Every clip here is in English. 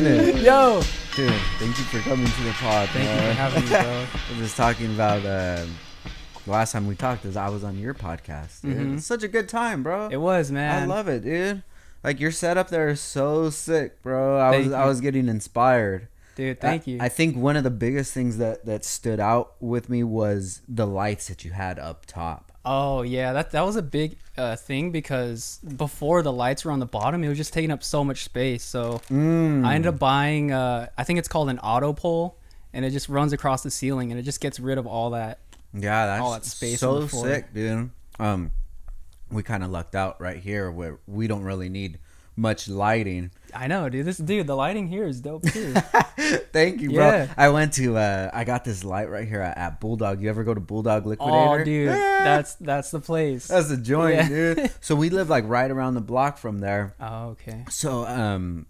Branden. Yo. Dude, thank you for coming to the pod. Thank you for having me, bro. We're just talking about the last time we talked is I was on your podcast. Dude. Mhm. It's such a good time, bro. It was, man. I love it, dude. Like your setup there is so sick, bro. I Thank you. was getting inspired. Dude, thank you. I think one of the biggest things that stood out with me was the lights that you had up top. Oh, yeah. That was a big thing because before the lights were on the bottom, it was just taking up so much space. So I ended up buying, I think it's called an auto pole, and it just runs across the ceiling, and it just gets rid of all that. Yeah, that's all that space so on the floor. sick, dude. We kind of lucked out right here where we don't really need much lighting. I know, dude. The lighting here is dope too. Thank you, bro. Yeah. I went to I got this light right here at Bulldog. You ever go to Bulldog Liquidator? Oh, dude, that's the place. That's the joint, Yeah. dude. So we live like right around the block from there. Oh, okay. So,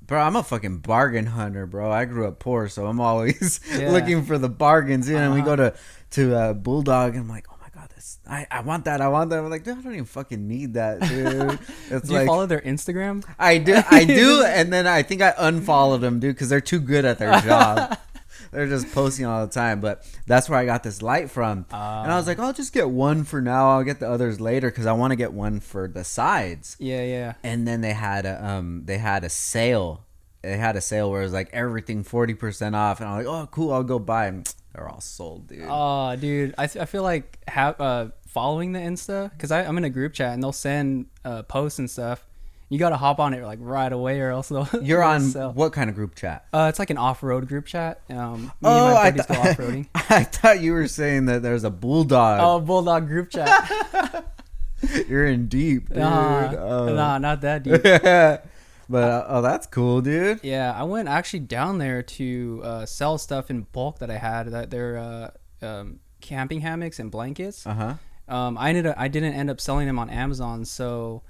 bro, I'm a fucking bargain hunter, bro. I grew up poor, so I'm always Yeah. looking for the bargains. You know, and we go to Bulldog, and I'm like, oh my god, this I want that. I want that. I'm like, dude, I don't even fucking need that, dude. It's Do you follow their Instagram? I do, and then I think I unfollowed them, dude, because they're too good at their job. They're just posting all the time. But that's where I got this light from, and I was like, I'll just get one for now. I'll get the others later because I want to get one for the sides. Yeah, yeah. And then they had a sale. They had a sale where it was like everything 40% off, and I'm like, oh, cool, I'll go buy them. They're all sold, dude. Oh, dude, I feel like following the Insta, because I'm in a group chat and they'll send posts and stuff. You got to hop on it like right away or else they'll You're on sell. what kind of group chat? It's like an off-road group chat. Me and my buddies go off-roading. I thought you were saying that there's a Bulldog. Oh, Bulldog group chat. You're in deep, dude. Nah, not that deep. But oh, that's cool, dude. Yeah, I went actually down there to sell stuff in bulk that I had. That they're camping hammocks and blankets. I didn't end up selling them on Amazon, so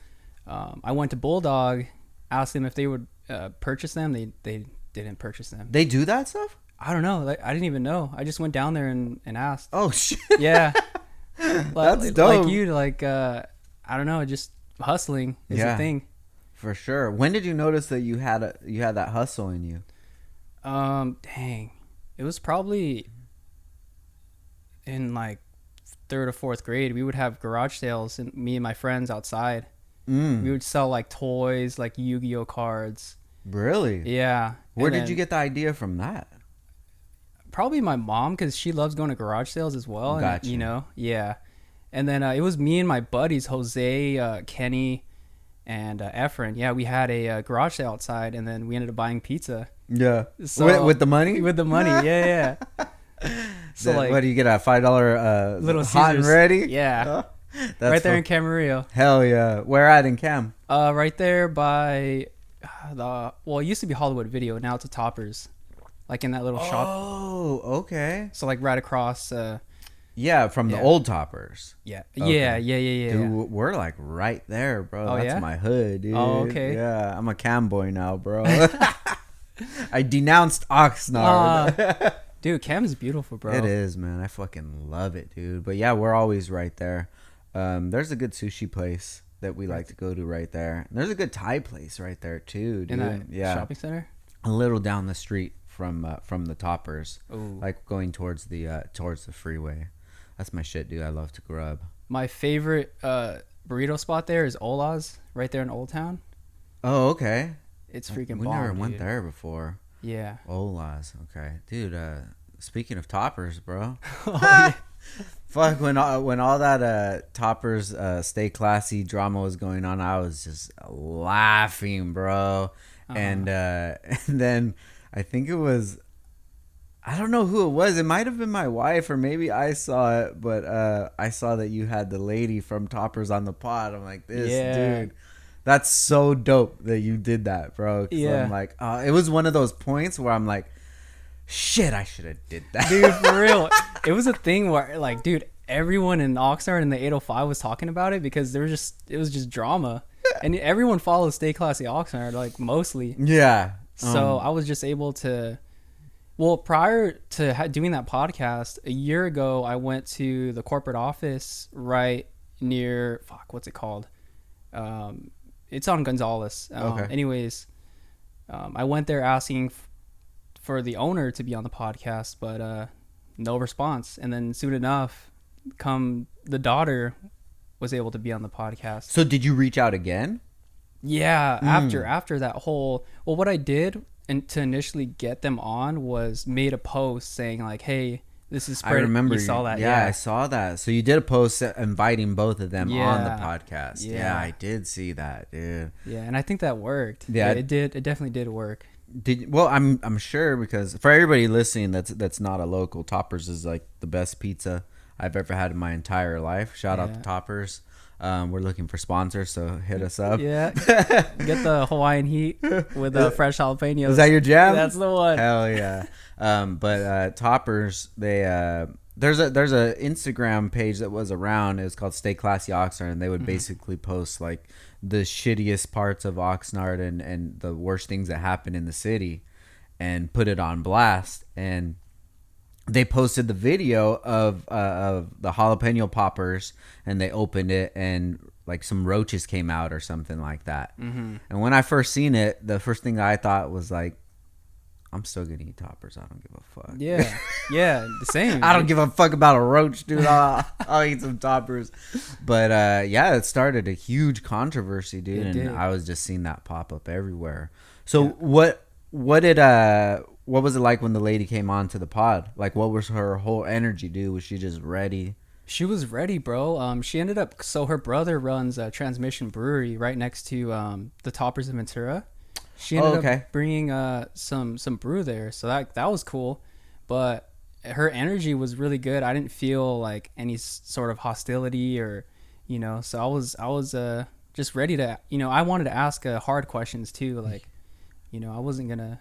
I went to Bulldog, asked them if they would purchase them. They didn't purchase them. They do that stuff? I don't know. I didn't even know. I just went down there and asked. Oh shit. Yeah. That's dope. Like you, I don't know, just hustling is a thing. For sure. When did you notice that you had that hustle in you? Dang. It was probably in like 3rd or 4th grade. We would have garage sales, and me and my friends outside. We would sell like toys, like Yu-Gi-Oh cards. Really? Yeah. Where did you get the idea from that? Probably my mom, because she loves going to garage sales as well. Gotcha. And, you know, yeah. And then it was me and my buddies, Jose, Kenny, and Efren. Yeah, we had a garage sale outside, and then we ended up buying pizza. Yeah. So, with the money? With the money, yeah. So like, what do you get, a $5 little hot and Caesars. ready? Yeah. That's right there in Camarillo. Hell yeah. Where at in Cam? Right there by it used to be Hollywood Video. Now it's a Toppers. Like in that little shop. Oh, okay. So like right across. Yeah, from the old Toppers. Yeah. Okay. Yeah. Dude, we're like right there, bro. Oh, That's yeah? my hood, dude. Oh, okay. Yeah, I'm a Cam boy now, bro. I denounced Oxnard. Dude, Cam is beautiful, bro. It is, man. I fucking love it, dude. But yeah, we're always right there. There's a good sushi place that we like to go to right there. And there's a good Thai place right there too, dude. In that shopping center? A little down the street from the Toppers. Ooh. Like going towards the freeway. That's my shit, dude. I love to grub. My favorite burrito spot there is Ola's, right there in Old Town. Oh, okay. It's freaking We bomb, never went dude. there before. Yeah. Ola's, okay, dude. Speaking of Toppers, bro. Oh, yeah. Fuck, when all that Toppers Stay Classy drama was going on, I was just laughing, bro. And then I think it was, I don't know who it was. It might have been my wife, or maybe I saw it, but I saw that you had the lady from Toppers on the pod. I'm like, this dude, that's so dope that you did that, bro. 'Cause Yeah. I'm like, it was one of those points where I'm like, shit, I should have did that. Dude, for real. It was a thing where, like, dude, everyone in Oxnard in the 805 was talking about it because it was just drama. And everyone follows Stay Classy Oxnard, like, mostly. Yeah. So I was just able to... Well, prior to doing that podcast, a year ago, I went to the corporate office right near... what's it called? It's on Gonzales. Okay. Anyways, I went there asking for the owner to be on the podcast, but no response. And then soon enough, the daughter was able to be on the podcast. So did you reach out again? Yeah, after that whole, well, what I did to initially get them on was made a post saying like, hey, this is spread. I remember you saw that. Yeah, I saw that. So you did a post inviting both of them on the podcast. Yeah, I did see that, dude. Yeah, and I think that worked. Yeah, it did. It definitely did work. Well, I'm sure, because for everybody listening that's not a local, Toppers is like the best pizza I've ever had in my entire life. Shout out to Toppers. We're looking for sponsors, so hit us up. Yeah, get the Hawaiian heat with fresh jalapenos. Is that your jam? That's the one. Hell yeah. But Toppers, they there's a Instagram page that was around. It was called Stay Classy Oxnard, and they would basically post like the shittiest parts of Oxnard and the worst things that happen in the city, and put it on blast. And they posted the video of the jalapeno poppers, and they opened it, and like some roaches came out or something like that. Mm-hmm. And when I first seen it, the first thing I thought was like, I'm still gonna eat Toppers. I don't give a fuck. Yeah, the same. I don't give a fuck about a roach, dude. I'll eat some Toppers. But it started a huge controversy, dude. I was just seeing that pop up everywhere. So what was it like when the lady came on to the pod? Like, what was her whole energy, dude? Was she just ready? She was ready, bro. She ended up, so her brother runs a Transmission Brewery right next to the Toppers in Ventura. She ended up bringing some brew there, so that was cool. But her energy was really good. I didn't feel like any sort of hostility or, so I was just ready to, I wanted to ask hard questions too. Like, I wasn't gonna.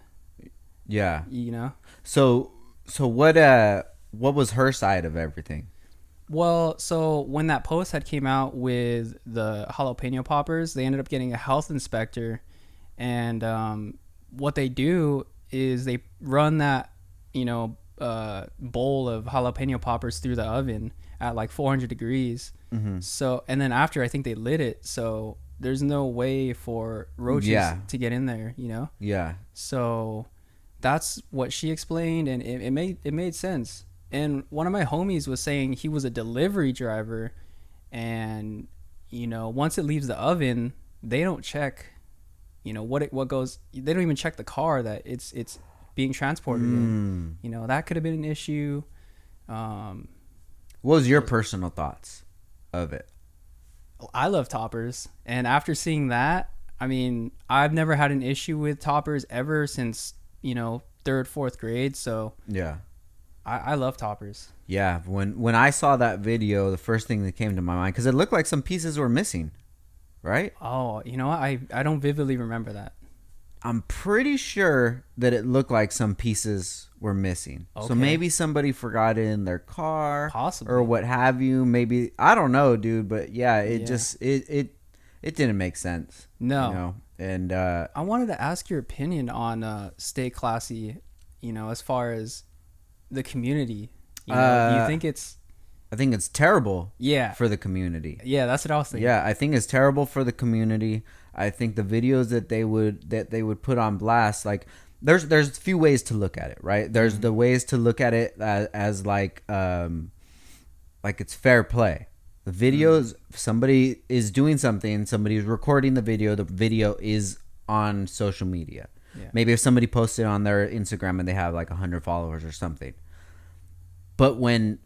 Yeah. So what was her side of everything? Well, so when that post had came out with the jalapeno poppers, they ended up getting a health inspector. And what they do is they run that, bowl of jalapeno poppers through the oven at like 400 degrees. Mm-hmm. So, and then after, I think they lit it. So there's no way for roaches to get in there, Yeah. So that's what she explained, and it made sense. And one of my homies was saying he was a delivery driver, and, once it leaves the oven, they don't check what goes. They don't even check the car that it's being transported in. That could have been an issue. What was your personal thoughts of it? I love Toppers, and after seeing that, I mean, I've never had an issue with Toppers ever since 3rd, 4th grade. So yeah, I love Toppers. Yeah, when I saw that video, the first thing that came to my mind, because it looked like some pieces were missing. Right? Oh, I don't vividly remember that. I'm pretty sure that it looked like some pieces were missing. Okay. So maybe somebody forgot it in their car. Possibly. Or what have you. Maybe, I don't know, dude. But yeah, it didn't make sense. No. And I wanted to ask your opinion on Stay Classy, as far as the community. Do you think it's... I think it's terrible for the community. Yeah, that's what I was thinking. Yeah, I think it's terrible for the community. I think the videos that they would put on blast, like there's a few ways to look at it, right? There's the ways to look at it as like it's fair play. The videos, somebody is doing something, somebody is recording the video is on social media. Yeah. Maybe if somebody posted on their Instagram and they have like 100 followers or something. But when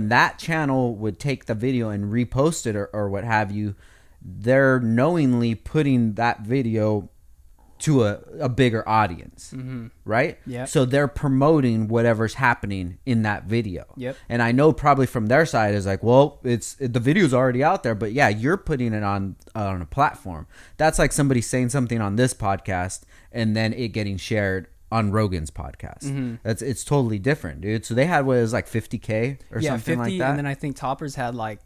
that channel would take the video and repost it or what have you, they're knowingly putting that video to a bigger audience, right? Yeah. So they're promoting whatever's happening in that video. Yep. And I know probably from their side is like, well, the video's already out there, but yeah, you're putting it on a platform. That's like somebody saying something on this podcast and then it getting shared on Rogan's podcast. It's totally different, dude. So they had what is like 50K or something 50, like that. And then I think Toppers had like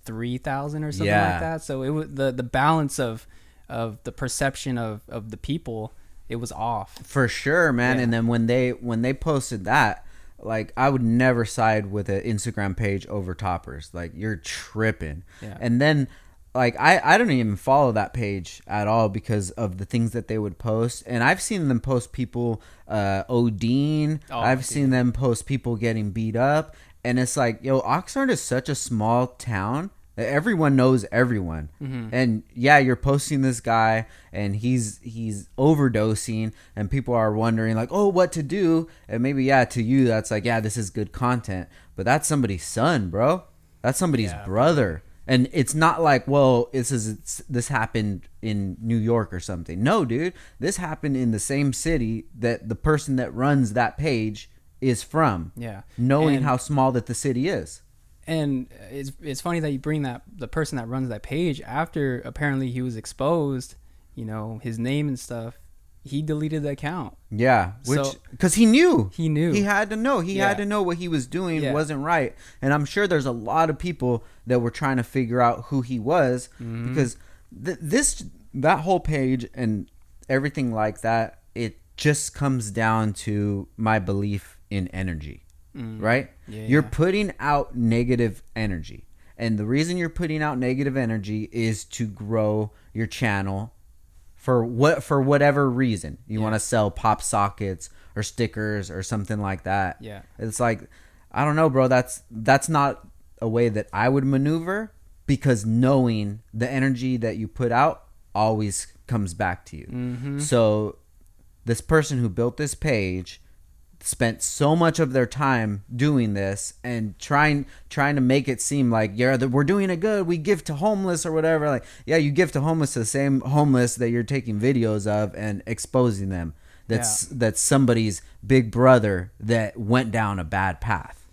3,000 or something like that. So it was the balance of the perception of the people, it was off. For sure, man. Yeah. And then when they posted that, like I would never side with an Instagram page over Toppers. Like you're tripping. Yeah. And then like I don't even follow that page at all because of the things that they would post. And I've seen them post people ODing. I've seen them post people getting beat up. And it's like, yo, Oxnard is such a small town that everyone knows everyone. And yeah, you're posting this guy and he's overdosing and people are wondering like, oh, what to do. And maybe, yeah, to you, that's like, yeah, this is good content. But that's somebody's son, bro. That's somebody's brother. And it's not like, well, this happened in New York or something. No, dude, this happened in the same city that the person that runs that page is from. Yeah. Knowing how small that the city is. And it's funny that you bring the person that runs that page after apparently he was exposed, you know, his name and stuff. He deleted the account. Yeah, because he knew. He knew. He had to know. He had to know what he was doing wasn't right. And I'm sure there's a lot of people that were trying to figure out who he was because that whole page and everything like that, it just comes down to my belief in energy, right? Yeah, you're putting out negative energy. And the reason you're putting out negative energy is to grow your channel. For whatever reason you want to sell pop sockets or stickers or something like that. Yeah, it's like, I don't know, bro. That's not a way that I would maneuver because knowing the energy that you put out always comes back to you. So this person who built this page spent so much of their time doing this and trying to make it seem like, yeah, we're doing it good, we give to homeless or whatever. Like, yeah, you give to homeless, the same homeless that you're taking videos of and exposing them. That's somebody's big brother that went down a bad path.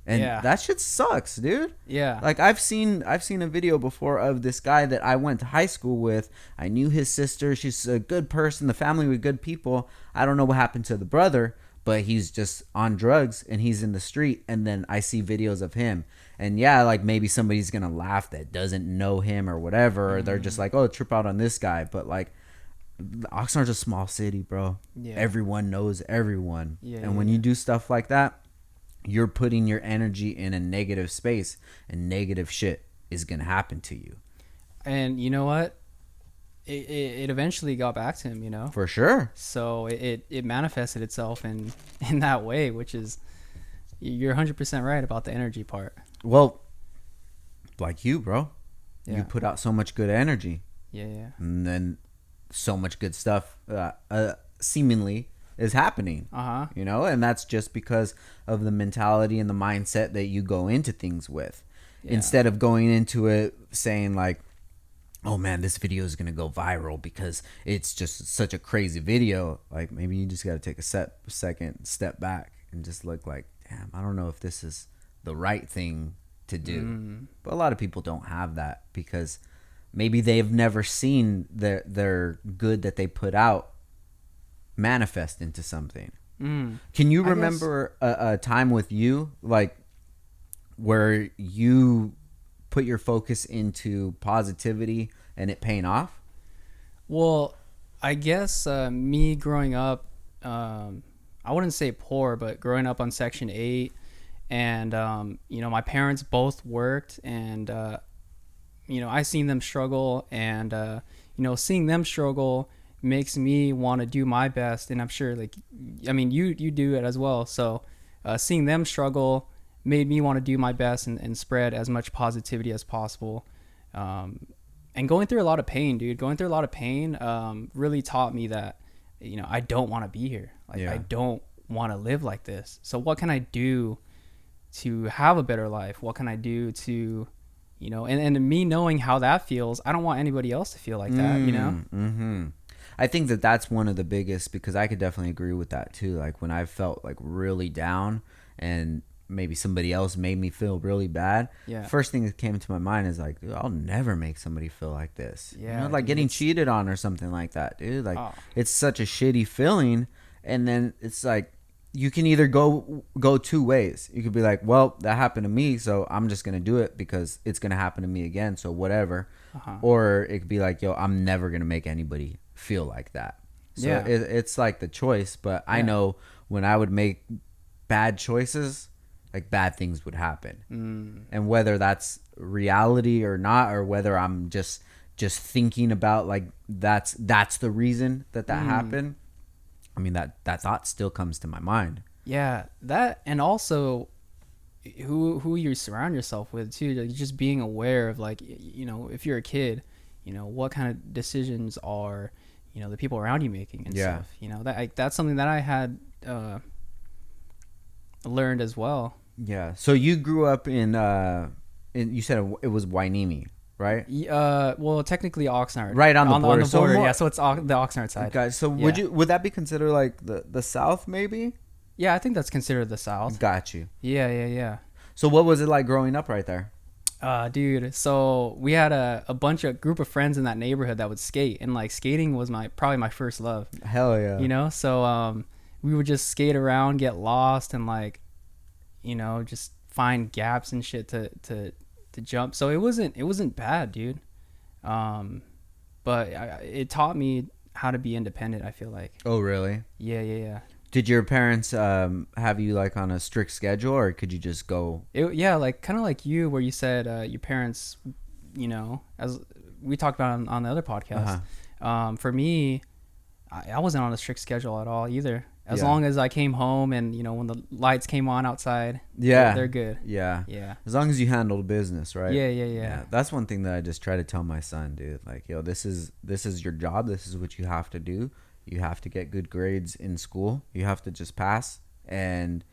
And that shit sucks, dude. Yeah. Like I've seen a video before of this guy that I went to high school with. I knew his sister. She's a good person. The family were good people. I don't know what happened to the brother, but he's just on drugs and he's in the street. And then I see videos of him. And yeah, like maybe somebody's going to laugh that doesn't know him or whatever. Or they're just like, oh, trip out on this guy. But like, Oxnard's a small city, bro. Yeah. Everyone knows everyone. Yeah, and when you do stuff like that, you're putting your energy in a negative space and negative shit is going to happen to you. And you know what? It eventually got back to him, you know? For sure. So it manifested itself in that way, which is, you're 100% right about the energy part. Well, like you, bro. Yeah. You put out so much good energy. Yeah. And then so much good stuff seemingly is happening. You know? And that's just because of the mentality and the mindset that you go into things with. Yeah. Instead of going into it saying like, oh man, this video is going to go viral because it's just such a crazy video. Like maybe you just got to take a second step back and just look like, damn, I don't know if this is the right thing to do. But a lot of people don't have that because maybe they've never seen their good that they put out manifest into something. Can you remember a time with you like where you put your focus into positivity and it paying off? Well, I guess me growing up, I wouldn't say poor, but growing up on Section 8 and, you know, my parents both worked and, you know, I seen them struggle and, you know, seeing them struggle makes me want to do my best. And I'm sure like, I mean, you do it as well. So seeing them struggle made me want to do my best and spread as much positivity as possible. And going through a lot of pain, dude, really taught me that, you know, I don't want to be here. Like, I don't want to live like this. So what can I do to have a better life? What can I do to, you know, and me knowing how that feels, I don't want anybody else to feel like that, you know? I think that's one of the biggest, because I could definitely agree with that too. Like when I felt like really down and maybe somebody else made me feel really bad. Yeah. First thing that came to my mind is like, dude, I'll never make somebody feel like this. Yeah. You know, like getting cheated on or something like that, dude. Like it's such a shitty feeling. And then it's like, you can either go two ways. You could be like, well, that happened to me, so I'm just going to do it because it's going to happen to me again. So whatever. Or it could be like, yo, I'm never going to make anybody feel like that. So it's like the choice. But I know when I would make bad choices, like bad things would happen. And whether that's reality or not, or whether I'm just thinking about like that's the reason that happened. I mean, that thought still comes to my mind. Yeah, that, and also who you surround yourself with too. Like just being aware of, like, you know, if you're a kid, you know, what kind of decisions are, you know, the people around you making and stuff. You know, that's something that I had learned as well. Yeah. So you grew up in you said it was Wainimi, right? Well, technically Oxnard. Right on the border. On the border, yeah. So it's the Oxnard side. Guys, so would that be considered like the South maybe? Yeah, I think that's considered the South. Got you. Yeah. So what was it like growing up right there? Dude, so we had a group of friends in that neighborhood that would skate, and like skating was probably my first love. Hell yeah. You know, so we would just skate around, get lost, and like, you know, just find gaps and shit to jump. So it wasn't bad, dude. But it taught me how to be independent, I feel like. Oh, really? Yeah. Did your parents have you like on a strict schedule, or could you just go? Yeah, like kind of like you, where you said your parents, you know, as we talked about on the other podcast. For me, I wasn't on a strict schedule at all either. As long as I came home and, you know, when the lights came on outside, they're good. Yeah. As long as you handle business, right? Yeah. That's one thing that I just try to tell my son, dude. Like, yo, this is your job. This is what you have to do. You have to get good grades in school. You have to just pass, and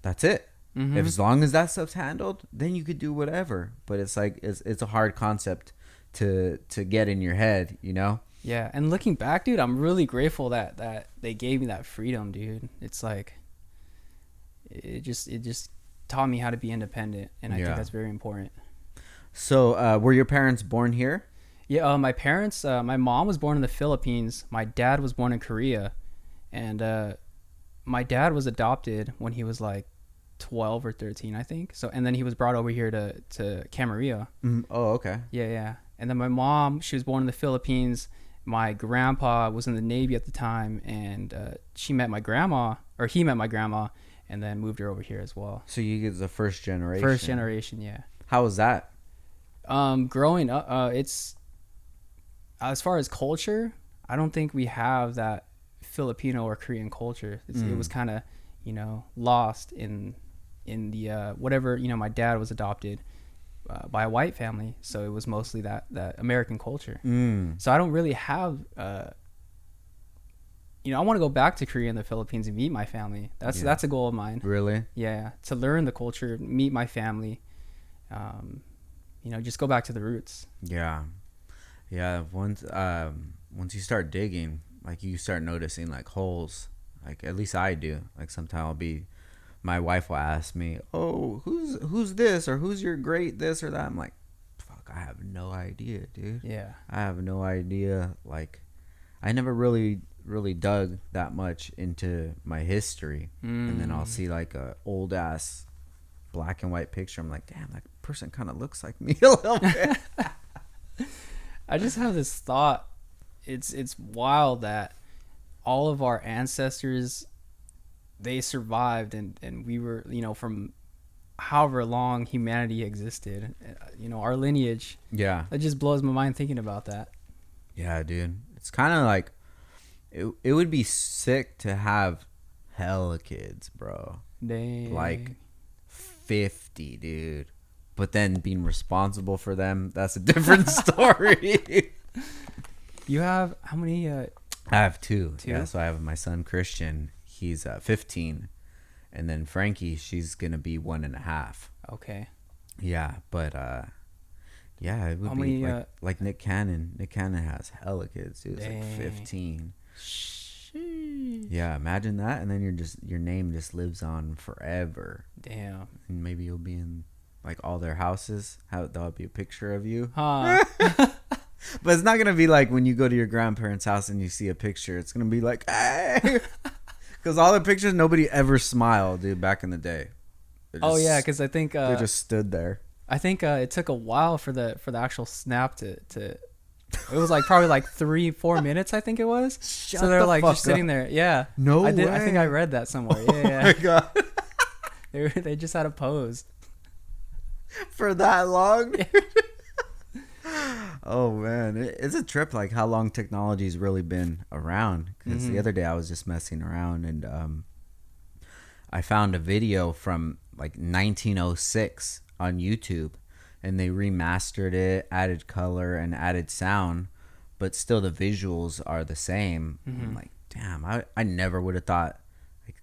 that's it. If as long as that stuff's handled, then you could do whatever. But it's like it's a hard concept to get in your head, you know? Yeah, and looking back, dude, I'm really grateful that they gave me that freedom, dude. It's like it just taught me how to be independent, and I think that's very important. So, were your parents born here? Yeah, my parents, my mom was born in the Philippines. My dad was born in Korea, and my dad was adopted when he was like 12 or 13, I think. So, and then he was brought over here to Camarillo. Oh, okay. Yeah. And then my mom, she was born in the Philippines. My grandpa was in the Navy at the time, and he met my grandma, and then moved her over here as well. So you get the first generation. First generation, yeah. How was that? Growing up, it's, as far as culture, I don't think we have that Filipino or Korean culture. It was kind of, you know, lost in the whatever, you know, my dad was adopted by a white family, so it was mostly that American culture. So I don't really have you know, I want to go back to Korea and the Philippines and meet my family. That's a goal of mine. Really? Yeah, to learn the culture, meet my family, you know, just go back to the roots. Yeah, once you start digging, like you start noticing like holes. Like at least I do. Like sometimes my wife will ask me, "Oh, who's this, or who's your great this or that?" I'm like, "Fuck, I have no idea, dude." Yeah. I have no idea. Like, I never really dug that much into my history, and then I'll see like a old ass black and white picture. I'm like, damn, that person kind of looks like me a little bit. I just have this thought. It's wild that all of our ancestors, they survived, and we were, you know, from however long humanity existed, you know, our lineage. Yeah. It just blows my mind thinking about that. Yeah, dude. It's kind of like it would be sick to have hella kids, bro. Dang. Like 50, dude. But then being responsible for them, that's a different story. You have how many? I have two. Yeah, so I have my son Christian. He's 15, and then Frankie, she's gonna be 1.5. Okay. Yeah, but yeah, it would how be many, like Nick Cannon. Nick Cannon has hella kids, dude. It's like 15. Sheesh. Yeah, imagine that, and then your name just lives on forever. Damn. And maybe you'll be in like all their houses. That'll be a picture of you. Huh. But it's not gonna be like when you go to your grandparents' house and you see a picture. It's gonna be like, hey, because all the pictures, nobody ever smiled, dude. Back in the day. Yeah, because I think they just stood there. I think it took a while for the actual snap to. It was like probably like 3-4 minutes, I think it was. So they're like just sitting there. Yeah. No way. I think I read that somewhere. Yeah. Oh my god. They just had a pose for that long. Oh man, it's a trip like how long technology's really been around. Because the other day I was just messing around and I found a video from like 1906 on YouTube, and they remastered it, added color and added sound, but still the visuals are the same. I'm like, damn, I never would have thought like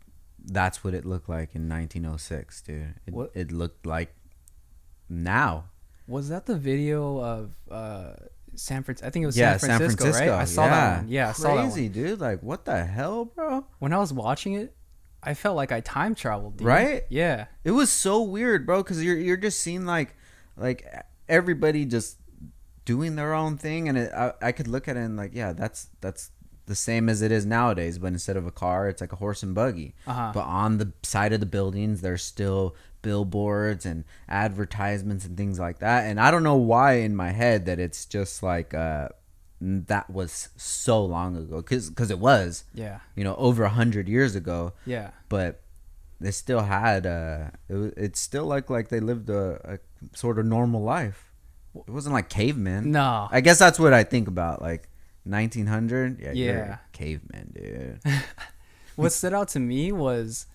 that's what it looked like in 1906, dude. It looked like now. Was that the video of San Francisco? I think it was San San Francisco, right? I saw that one. Yeah, I saw that one. Crazy, dude. Like, what the hell, bro? When I was watching it, I felt like I time traveled, dude. Right? Yeah. It was so weird, bro, because you're just seeing like everybody just doing their own thing, and I could look at it and like, yeah, that's the same as it is nowadays, but instead of a car, it's like a horse and buggy. But on the side of the buildings, there's still billboards and advertisements and things like that. And I don't know why in my head that it's just like that was so long ago, because it was, yeah, over 100 years ago. Yeah. But they still had it's still like they lived a sort of normal life. It wasn't like cavemen. No, I guess that's what I think about, like 1900. Yeah, yeah. You're a caveman, dude. What stood out to me was,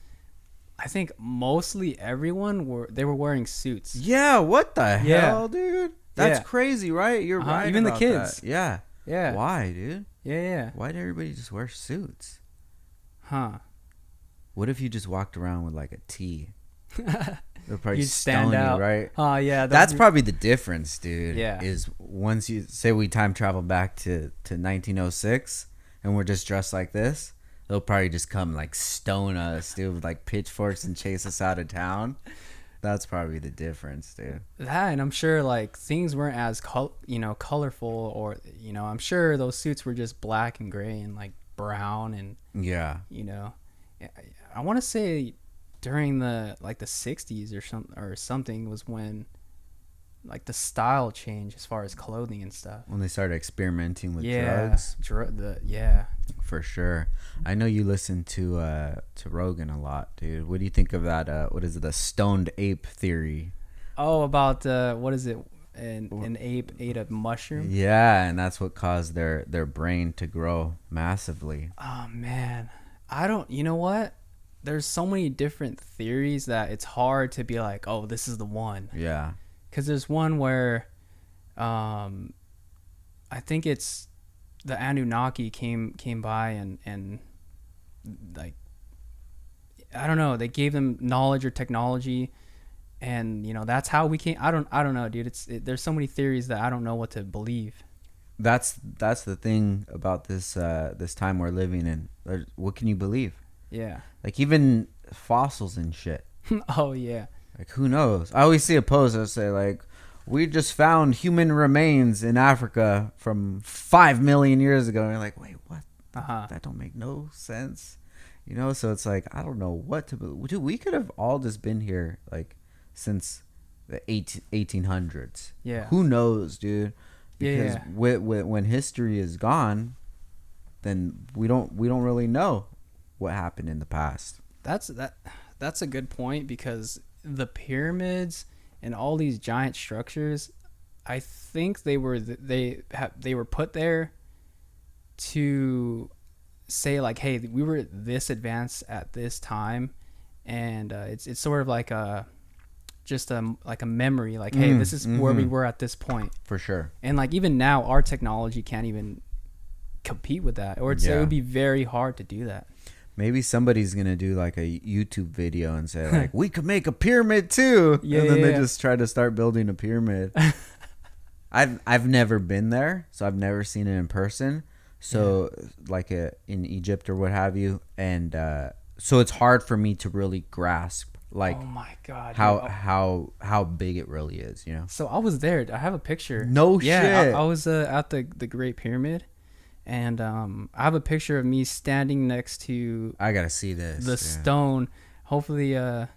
I think mostly everyone were wearing suits. Yeah, what the hell, dude? That's crazy, right? You're right. Even about the kids. That. Yeah. Yeah. Why, dude? Yeah. Why did everybody just wear suits? Huh. What if you just walked around with like a tee? They'll probably You'd stand stone out. you, right? Oh, yeah. That's probably the difference, dude. Yeah. Is once you say we time travel back to 1906 and we're just dressed like this, they'll probably just come like stone us, dude, with like pitchforks and chase us out of town. That's probably the difference, dude. That, and I'm sure like things weren't as colorful, or I'm sure those suits were just black and gray and like brown, and yeah, I want to say during the 60s or something was when like the style changed as far as clothing and stuff. When they started experimenting with drugs. Yeah. For sure. I know you listen to Rogan a lot, dude. What do you think of that? What is it? The stoned ape theory? Oh, about what is it? An ape ate a mushroom? Yeah, and that's what caused their brain to grow massively. Oh man, you know what? There's so many different theories that it's hard to be like, oh, this is the one. Yeah. Because there's one where, I think it's the Anunnaki came by and like, I don't know, they gave them knowledge or technology, and that's how we came. I don't know, dude. There's so many theories that I don't know what to believe. That's the thing about this time we're living in. What can you believe? Yeah. Like even fossils and shit. Oh yeah. Like who knows? I always see a post that say like, we just found human remains in Africa from 5 million years ago. And you're like, wait, what? That don't make no sense. So it's like, I don't know what to believe. Dude, we could have all just been here like since the 1800s. Yeah. Who knows, dude? Because yeah. When history is gone, then we don't really know what happened in the past. That's a good point, because the pyramids and all these giant structures, I think they were put there to say like, hey, we were this advanced at this time, and it's sort of like a memory, like, hey, this is where we were at this point. For sure. And like even now, our technology can't even compete with that, or it would be very hard to do that. Maybe somebody's gonna do like a YouTube video and say like, we could make a pyramid too. And then they just try to start building a pyramid. I've never been there, so I've never seen it in person. So like in Egypt or what have you, and so it's hard for me to really grasp like, oh my god, how big it really is, So I was there. I have a picture. No shit. I was at the Great Pyramid. And I have a picture of me standing next to. I gotta see this. The stone. Hopefully, I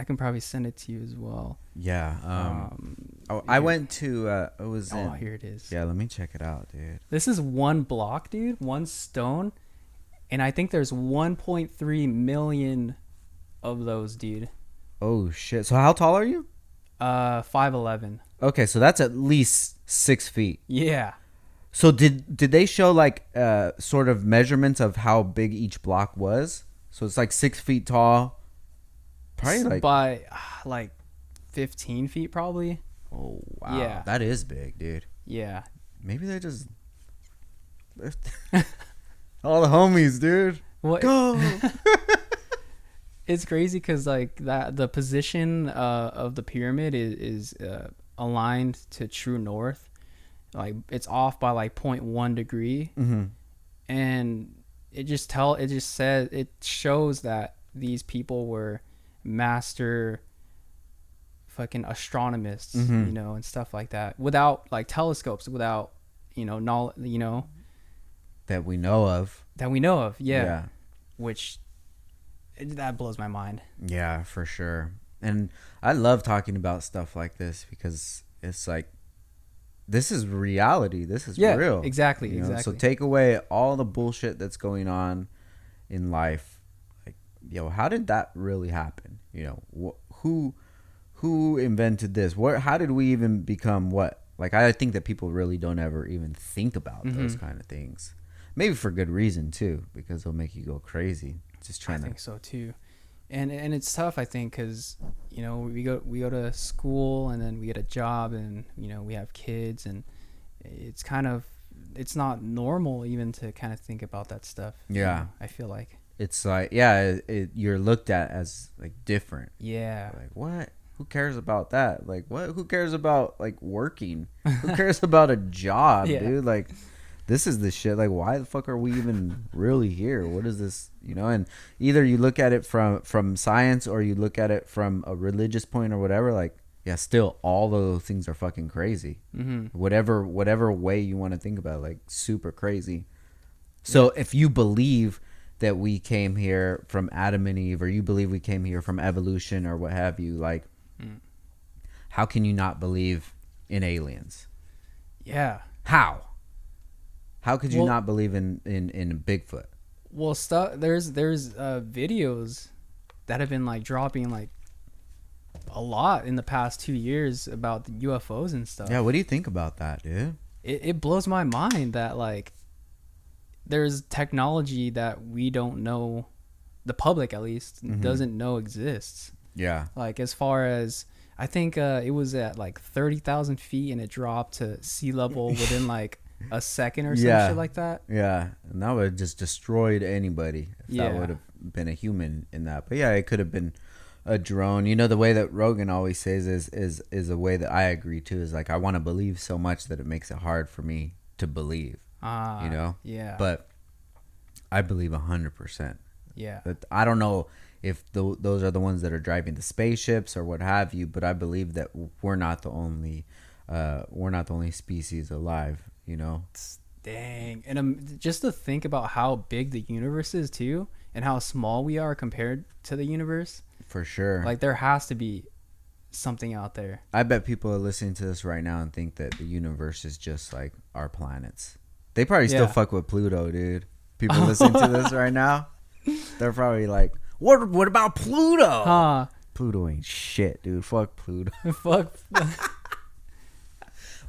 can probably send it to you as well. Yeah. I went to. It was. Here it is. Yeah, let me check it out, dude. This is one block, dude. One stone, and I think there's 1.3 million of those, dude. Oh shit! So how tall are you? 5'11". Okay, so that's at least 6 feet. Yeah. So did they show like sort of measurements of how big each block was? So it's like 6 feet tall, probably like by like 15 feet probably. Oh wow, Yeah. that is big, dude. Yeah. Maybe they just all the homies, dude. What? Go. It's crazy because like that the position of the pyramid is aligned to true north. Like it's off by like 0.1 degree, and it shows that these people were master fucking astronomists, and stuff like that, without like telescopes, without knowledge, that we know of. Yeah. Which that blows my mind. Yeah, for sure. And I love talking about stuff like this because it's like, this is reality. This is real. Exactly. So take away all the bullshit that's going on in life. Like, how did that really happen? Who invented this? How did we even become what? Like, I think that people really don't ever even think about those kind of things. Maybe for good reason too, because they'll make you go crazy. Just trying I think so too. And it's tough, I think, because we go to school and then we get a job and we have kids, and it's not normal even to kind of think about that stuff. Yeah, I feel like it's like you're looked at as like different. Yeah, like what? Who cares about that? Like what? Who cares about like working? Who cares about a job, dude? Like, this is the shit. Like, why the fuck are we even really here? What is this? And either you look at it from science or you look at it from a religious point or whatever. Like, yeah, still all those things are fucking crazy. Whatever way you want to think about it, like super crazy. So if you believe that we came here from Adam and Eve, or you believe we came here from evolution or what have you, like, how can you not believe in aliens? Yeah. How could you not believe in Bigfoot? Well, there's videos that have been like dropping like a lot in the past 2 years about the UFOs and stuff. Yeah, what do you think about that, dude? It blows my mind that like there's technology that we don't know, the public at least doesn't know exists. Yeah. Like, as far as I think it was at like 30,000 feet and it dropped to sea level within like a second or some shit like that. Yeah, and that would have just destroyed anybody if that would have been a human in that. But yeah, it could have been a drone. The way that Rogan always says is a way that I agree to, is like, I want to believe so much that it makes it hard for me to believe. Yeah. But I believe 100%. Yeah. But I don't know if those are the ones that are driving the spaceships or what have you, but I believe that we're not the only species alive. Dang. And just to think about how big the universe is too, and how small we are compared to the universe. For sure. Like, there has to be something out there. I bet people are listening to this right now and think that the universe is just like our planets. They probably still fuck with Pluto, dude. People listening to this right now, they're probably like, what about Pluto? Huh. Pluto ain't shit, dude. Fuck Pluto. Fuck.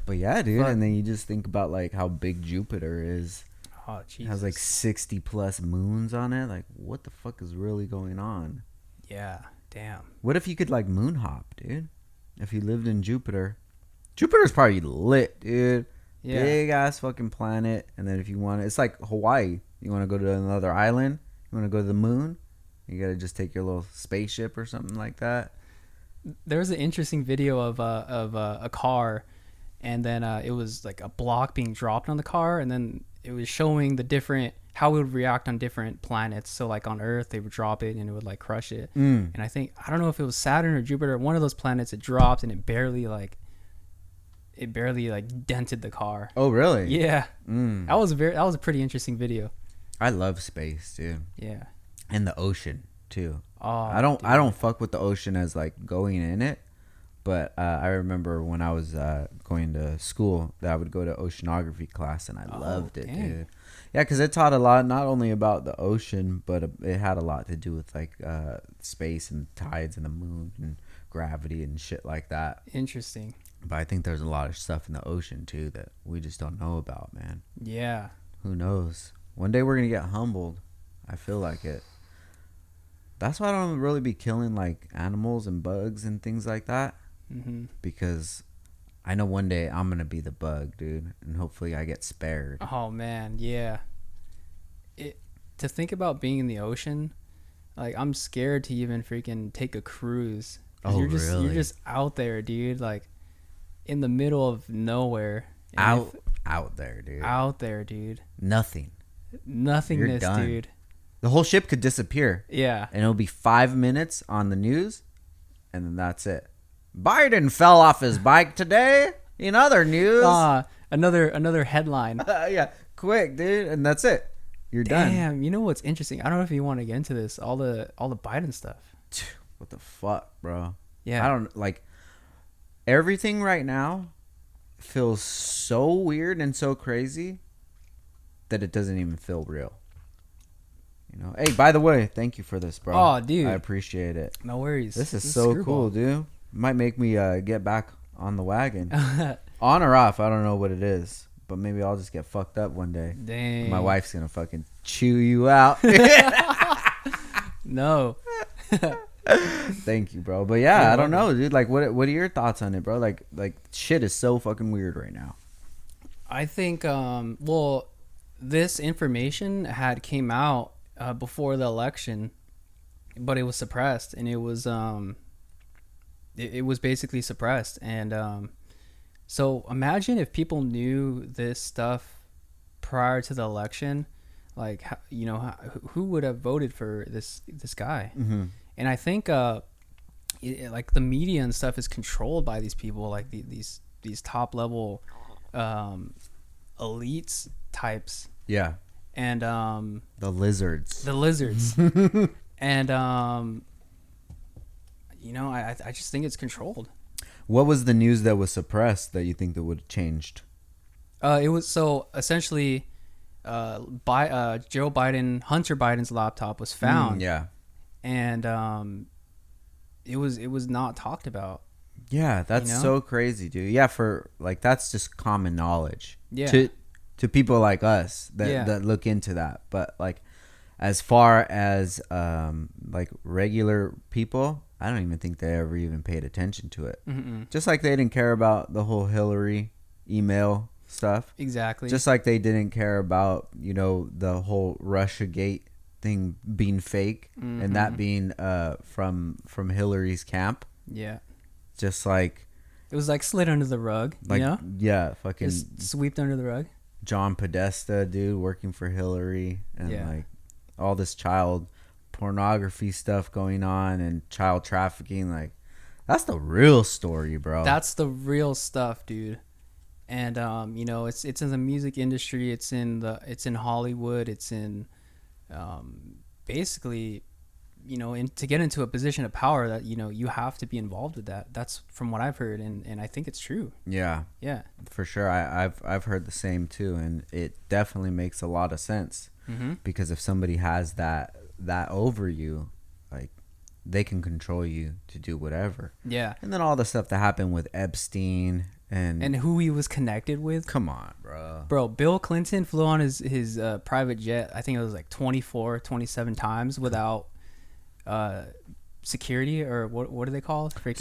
But yeah, dude. And then you just think about like how big Jupiter is. Oh, Jesus. It has like 60 plus moons on it. Like, what the fuck is really going on? Yeah. Damn. What if you could like moon hop, dude? If you lived in Jupiter. Jupiter's probably lit, dude. Yeah. Big ass fucking planet. And then if you want, it's like Hawaii. You want to go to another island? You want to go to the moon? You got to just take your little spaceship or something like that. There was an interesting video of a car, and then it was like a block being dropped on the car, and then it was showing how it would react on different planets. So like on Earth, they would drop it and it would like crush it. And I don't know if it was Saturn or Jupiter, one of those planets, it dropped and it barely dented the car. Oh really? Yeah. That was a pretty interesting video. I love space, dude. Yeah. And the ocean too. Oh, I don't fuck with the ocean as like going in it, But I remember when I was going to school that I would go to oceanography class, and I loved it, dude. Yeah, because it taught a lot, not only about the ocean, but it had a lot to do with like space and tides and the moon and gravity and shit like that. Interesting. But I think there's a lot of stuff in the ocean too that we just don't know about, man. Yeah. Who knows? One day we're gonna get humbled. I feel like it. That's why I don't really be killing like animals and bugs and things like that. Mm-hmm. Because I know one day I'm gonna be the bug, dude, and hopefully I get spared. Oh man, yeah. To think about being in the ocean, like I'm scared to even freaking take a cruise. Oh, you're really? just out there, dude, like in the middle of nowhere. Out there, dude. Out there, dude. Nothing. Nothingness, dude. The whole ship could disappear. Yeah. And it'll be 5 minutes on the news, and then that's it. Biden fell off his bike today. In other news. Another headline. Yeah, quick, dude, and that's it. You're done. Damn, you know what's interesting? I don't know if you want to get into this. All the Biden stuff. What the fuck, bro? Yeah. I don't like everything right now feels so weird and so crazy that it doesn't even feel real. You know. Hey, by the way, thank you for this, bro. Oh, dude. I appreciate it. No worries. This is so Screwball. cool, dude. Might make me get back on the wagon. On or off, I don't know what it is. But maybe I'll just get fucked up one day. Dang. My wife's gonna fucking chew you out. No. Thank you, bro. But yeah, I don't know, dude. Like, what are your thoughts on it, bro? Like shit is so fucking weird right now. I think, well, this information had came out before the election, but it was suppressed, and it was basically suppressed, and so imagine if people knew this stuff prior to the election, like, you know, who would have voted for this guy? Mm-hmm. And I think like the media and stuff is controlled by these people, like these top level elites types. Yeah. And the lizards. And you know, I just think it's controlled. What was the news that was suppressed that you think that would have changed? It was so essentially, Hunter Biden's laptop was found. Yeah. And it was not talked about. Yeah, that's so crazy, dude. Yeah, for like that's just common knowledge. Yeah. To people like us that look into that, but like as far as like regular people, I don't even think they ever even paid attention to it. Mm-mm. Just like they didn't care about the whole Hillary email stuff. Exactly. Just like they didn't care about, you know, the whole Russiagate thing being fake, mm-hmm. and that being from Hillary's camp. Yeah. Just like it was like slid under the rug, like, you know? Yeah, fucking just swept under the rug. John Podesta, dude, working for Hillary, and like all this child pornography stuff going on and child trafficking. Like, that's the real story, bro. That's the real stuff, dude. And you know, it's in the music industry, it's in Hollywood, it's in basically, you know, to get into a position of power, that, you know, you have to be involved with that. That's from what I've heard, and I think it's true. Yeah, for sure. I've heard the same too, and it definitely makes a lot of sense. Mm-hmm. Because if somebody has that over you, like, they can control you to do whatever. Yeah. And then all the stuff that happened with Epstein and who he was connected with. Come on, bro. Bill Clinton flew on his private jet, I think it was like 27 times without security, or what do they call it? Freaking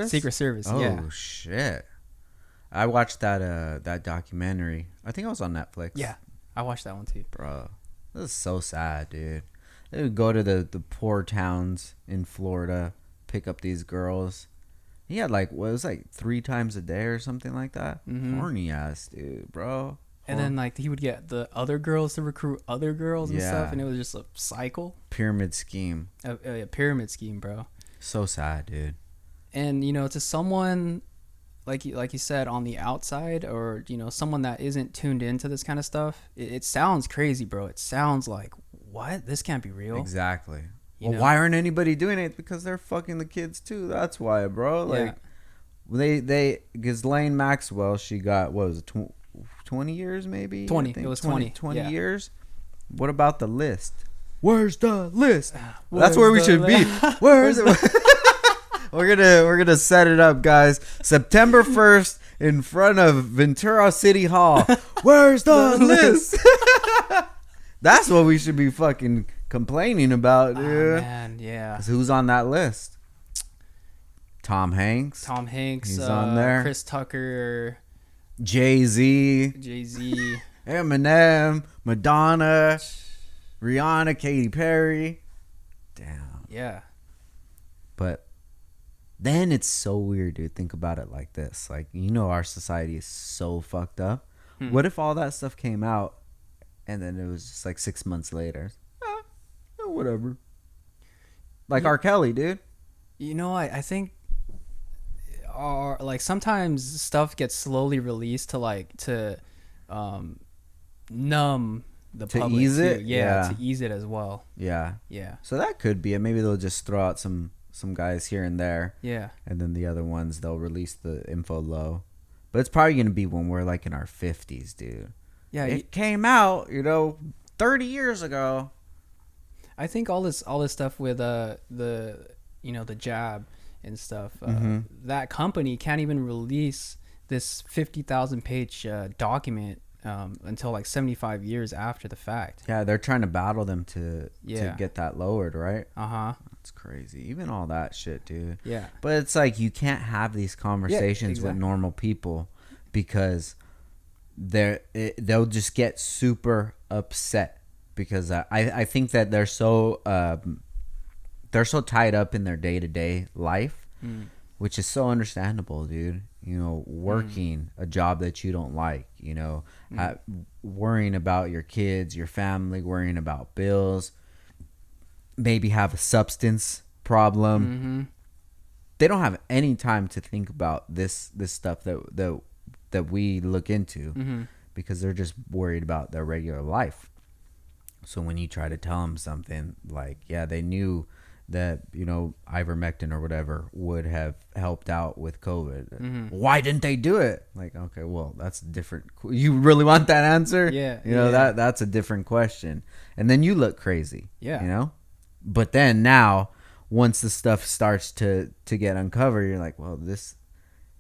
Secret Service. Oh, yeah. Shit. I watched that documentary. I think it was on Netflix. Yeah, I watched that one too. Bro, this is so sad, dude. They would go to the poor towns in Florida, pick up these girls. He had like, what, it was like 3 times a day or something like that. Mm-hmm. Horny ass dude, bro. And then like he would get the other girls to recruit other girls and stuff, and it was just a cycle. Pyramid scheme. A pyramid scheme, bro. So sad, dude. And you know, to someone like you said, on the outside, or, you know, someone that isn't tuned into this kind of stuff, it sounds crazy, bro. It sounds like, what? This can't be real. Exactly. Well, why aren't anybody doing it? Because they're fucking the kids too. That's why, bro. Like, Ghislaine Maxwell, she got, what was it, 20 years maybe? 20. It was 20. 20 yeah. years. What about the list? Where's the list? Where's That's where we should be. Where's it? We're gonna set it up, guys. September 1st in front of Ventura City Hall. Where's the list? That's what we should be fucking complaining about, dude. Oh, man, yeah. Who's on that list? Tom Hanks. He's on there. Chris Tucker. Jay-Z. Eminem. Madonna. Rihanna. Katy Perry. Damn. Yeah. But then it's so weird, dude. Think about it like this. Like, you know, our society is so fucked up. What if all that stuff came out and then it was just like 6 months later? Whatever. Like R. Kelly, dude. You know, I think like sometimes stuff gets slowly released to numb the To public ease too. it? Yeah, Yeah. to ease it as well. Yeah. Yeah. So that could be it. Maybe they'll just throw out some guys here and there. Yeah. And then the other ones, they'll release the info low. But it's probably going to be when we're like in our 50s, dude. Yeah. It came out, 30 years ago. I think all this stuff with the jab and stuff, that company can't even release this 50,000 page document until like 75 years after the fact. Yeah, they're trying to battle them to get that lowered, right? That's crazy. Even all that shit, dude. Yeah. But it's like you can't have these conversations with normal people because they'll just get super upset because I think that they're so tied up in their day-to-day life, which is so understandable, dude. Working a job that you don't like, worrying about your kids, your family, worrying about bills, maybe have a substance problem. They don't have any time to think about this stuff that we look into because they're just worried about their regular life. So when you try to tell them something like, yeah, they knew that, ivermectin or whatever would have helped out with COVID. Why didn't they do it? Like, okay, well, that's different. You really want that answer? Yeah. That's a different question. And then you look crazy. Yeah. But then now, once the stuff starts to get uncovered, you're like, well, this,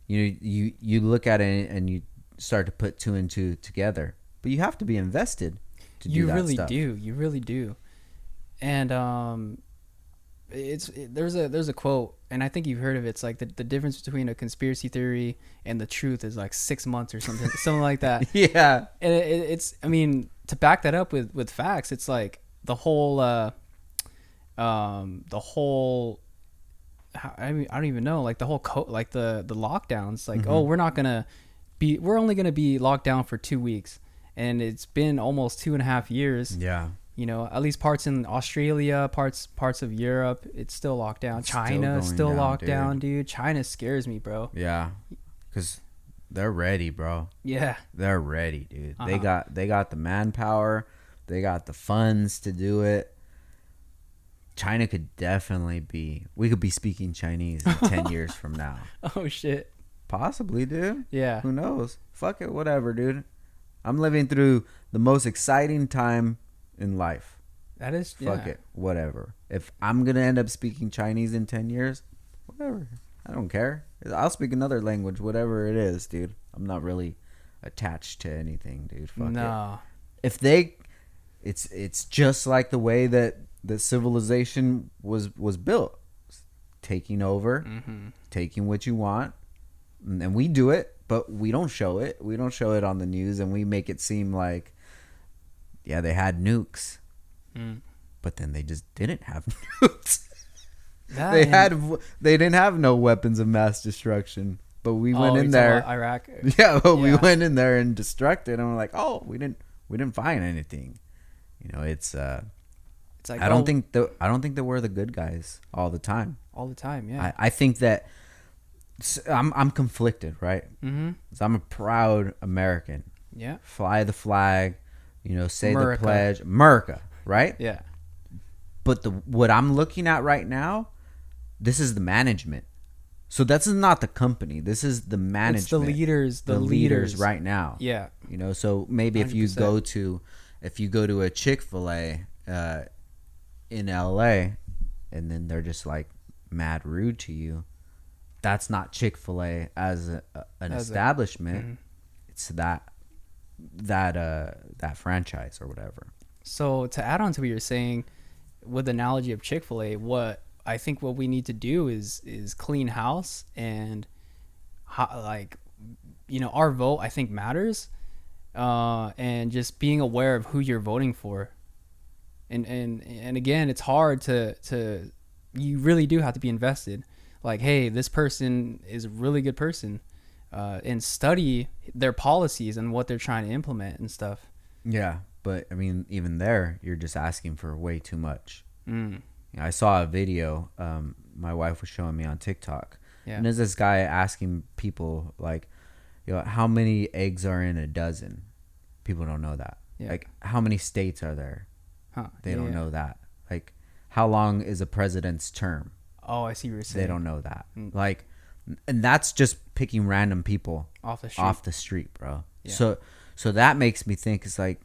you look at it and you start to put two and two together. But you have to be invested to do that stuff. You really do. And there's a quote, and I think you've heard of it. It's like the difference between a conspiracy theory and the truth is like 6 months or something like that. Yeah. And it's I mean, to back that up with facts, it's like the whole I don't even know, like the whole like the lockdowns, like, oh, we're only gonna be locked down for 2 weeks, and it's been almost 2.5 years. Yeah. At least parts in Australia, parts of Europe, it's still locked down. China is still locked down, dude. China scares me, bro. Yeah, because they're ready, bro. Yeah, they're ready, dude. They got the manpower, they got the funds to do it. China could definitely be. We could be speaking Chinese in 10 years from now. Oh shit. Possibly, dude. Yeah. Who knows? Fuck it, whatever, dude. I'm living through the most exciting time in life. That is, fuck it, whatever. If I'm gonna end up speaking Chinese in 10 years, whatever. I don't care. I'll speak another language, whatever it is, dude. I'm not really attached to anything, dude. Fuck it. If it's just like the way that the civilization was built, taking over, taking what you want, and we do it, but we don't show it. We don't show it on the news, and we make it seem like, yeah, they had nukes, but then they just didn't have nukes. They didn't have no weapons of mass destruction, but we went in there. Iraq. Yeah, but we went in there and destructed, and we're like, oh, we didn't find anything. It's like, I don't think that we're the good guys all the time. All the time, yeah. I think that I'm conflicted, right? So I'm a proud American. Yeah. Fly the flag. Say America. the pledge. America, right? Yeah. But what I'm looking at right now, this is the management. So that's not the company. This is the management. It's the leaders. The leaders right now. Yeah. You know, so maybe 100%. if you go to a Chick-fil-A in LA and then they're just like mad rude to you, that's not Chick-fil-A as an establishment. It's that franchise or whatever. So to add on to what you're saying with the analogy of Chick-fil-A, what we need to do is clean house, and our vote I think matters, and just being aware of who you're voting for, and again, it's hard to you really do have to be invested. Like, hey, this person is a really good person, and study their policies and what they're trying to implement and stuff. Yeah, but I mean, even there, you're just asking for way too much. I saw a video my wife was showing me on TikTok, and there's this guy asking people like, how many eggs are in a dozen? People don't know that. Like, how many states are there? They don't know that. Like, how long is a president's term? Oh, I see what you're saying. They don't know that. Like, and that's just picking random people off the street, bro. So that makes me think, it's like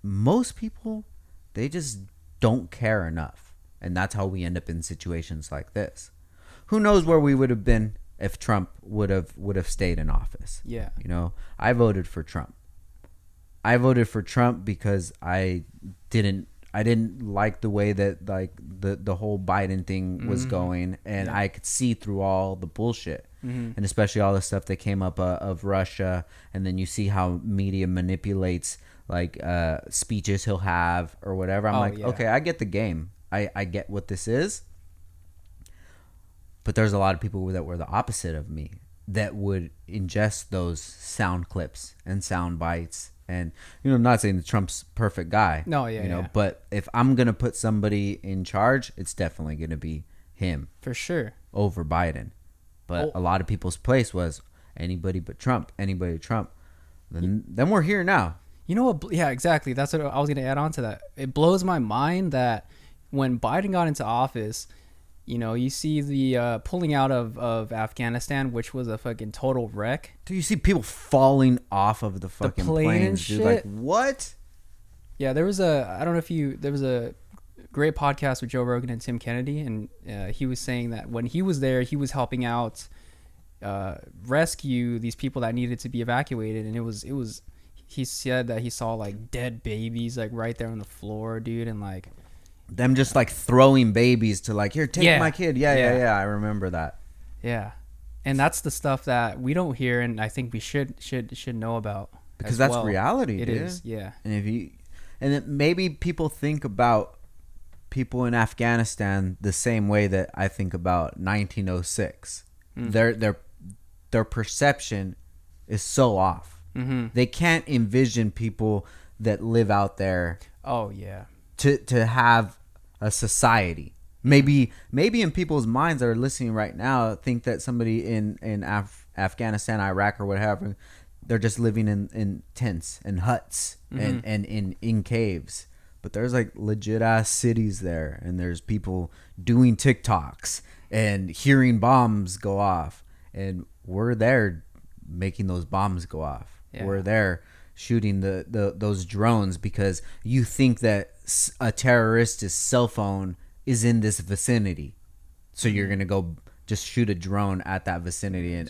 most people, they just don't care enough. And that's how we end up in situations like this. Who knows where we would have been if Trump would have stayed in office? Yeah. I voted for Trump. I voted for Trump because I didn't like the way that like the whole Biden thing was going, and I could see through all the bullshit, and especially all the stuff that came up of Russia, and then you see how media manipulates like speeches he'll have or whatever. I'm okay, I get the game. I get what this is. But there's a lot of people that were the opposite of me that would ingest those sound clips and sound bites. And, I'm not saying that Trump's perfect guy. No, yeah. But if I'm going to put somebody in charge, it's definitely going to be him. For sure. Over Biden. But a lot of people's place was anybody but Trump. Anybody but Trump. Then we're here now. You know what? Yeah, exactly. That's what I was going to add on to that. It blows my mind that when Biden got into office, you see the pulling out of Afghanistan, which was a fucking total wreck. Do you see people falling off of the fucking planes, dude? Like, what? Yeah, there was a great podcast with Joe Rogan and Tim Kennedy, and he was saying that when he was there, he was helping out rescue these people that needed to be evacuated, and it was he said that he saw like dead babies like right there on the floor, dude, and like them just like throwing babies to like, here, take my kid. Yeah. I remember that. Yeah. And that's the stuff that we don't hear, and I think we should know about. Because that's reality. It is, yeah. And maybe people think about people in Afghanistan the same way that I think about 1906. Their perception is so off. They can't envision people that live out there. Oh yeah. To have a society. Maybe in people's minds that are listening right now think that somebody in Afghanistan, Iraq, or whatever, they're just living in tents and huts and in caves. But there's like legit ass cities there, and there's people doing TikToks and hearing bombs go off, and we're there making those bombs go off. Yeah. We're there shooting those drones because you think that a terrorist's cell phone is in this vicinity, so you're gonna go just shoot a drone at that vicinity, and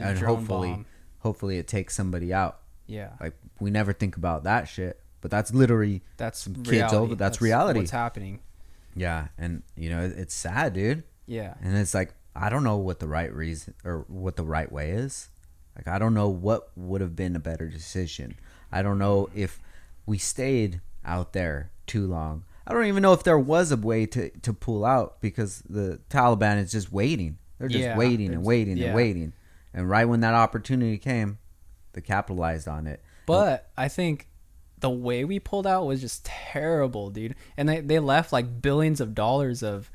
hopefully it takes somebody out. Yeah, like we never think about that shit, but that's literally some kids over. That's reality. What's happening? Yeah, and it's sad, dude. Yeah, and it's like I don't know what the right reason or what the right way is. Like I don't know what would have been a better decision. I don't know if we stayed out there too long. I don't even know if there was a way to pull out, because the Taliban is just waiting. They're just waiting and waiting and waiting. And right when that opportunity came, they capitalized on it. But I think the way we pulled out was just terrible, dude. And they left like billions of dollars of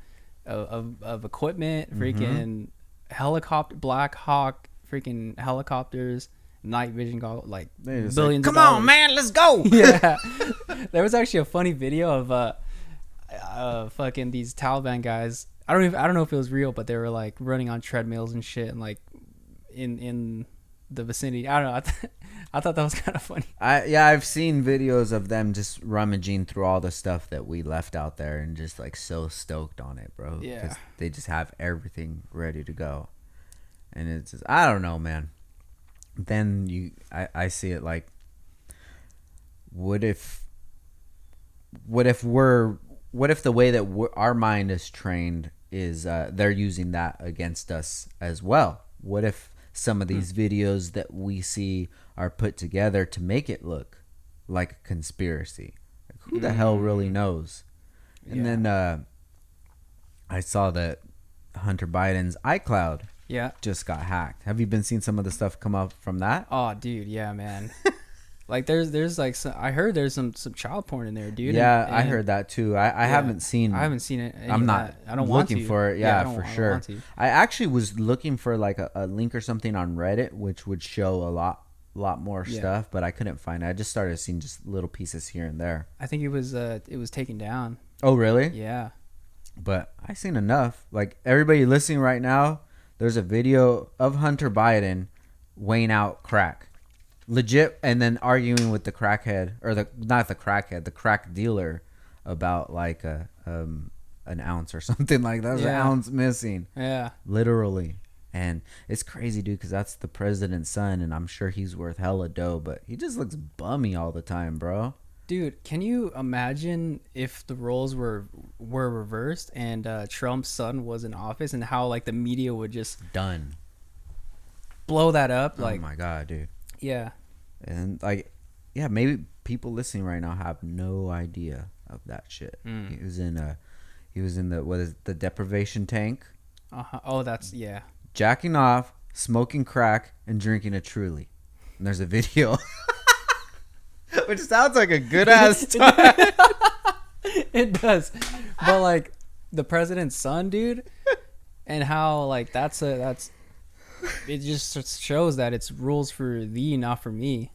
equipment, freaking helicopter, Black Hawk, freaking helicopters, night vision goggles, like billions of dollars. Come on, man, let's go. Yeah. There was actually a funny video of fucking these Taliban guys. I don't know if it was real, but they were like running on treadmills and shit, and like in the vicinity. I don't know. I thought that was kind of funny. I've seen videos of them just rummaging through all the stuff that we left out there and just like so stoked on it, bro. Yeah. Because they just have everything ready to go. And it's just, I don't know, man. Then I see it like, what if the way that our mind is trained is they're using that against us as well? What if some of these videos that we see are put together to make it look like a conspiracy? Like, who the hell really knows? And then I saw that Hunter Biden's iCloud just got hacked. Have you been seeing some of the stuff come up from that? Oh, dude, yeah, man. Like there's like I heard there's some child porn in there, dude. Yeah, and I heard that too. I haven't seen it. I'm not. I don't want looking for it. Yeah, for sure. I actually was looking for like a link or something on Reddit, which would show a lot more stuff, but I couldn't find it. I just started seeing just little pieces here and there. I think it was taken down. Oh, really? Yeah. But I seen enough. Like, everybody listening right now, there's a video of Hunter Biden weighing out crack. Legit, and then arguing with the crackhead, or the crack dealer about like an ounce or something like that. There's an ounce missing. Yeah. Literally. And it's crazy, dude, because that's the president's son, and I'm sure he's worth hella dough, but he just looks bummy all the time, bro. Dude, can you imagine if the roles were reversed and Trump's son was in office, and how like the media would just blow that up? Like, oh my god, dude. Yeah. And like, yeah, maybe people listening right now have no idea of that shit. He was in the deprivation tank. Oh, that's jacking off, smoking crack, and drinking a Truly. And there's a video. Which sounds like a good ass time. It does. But like the president's son, dude, and how like it just shows that it's rules for thee, not for me.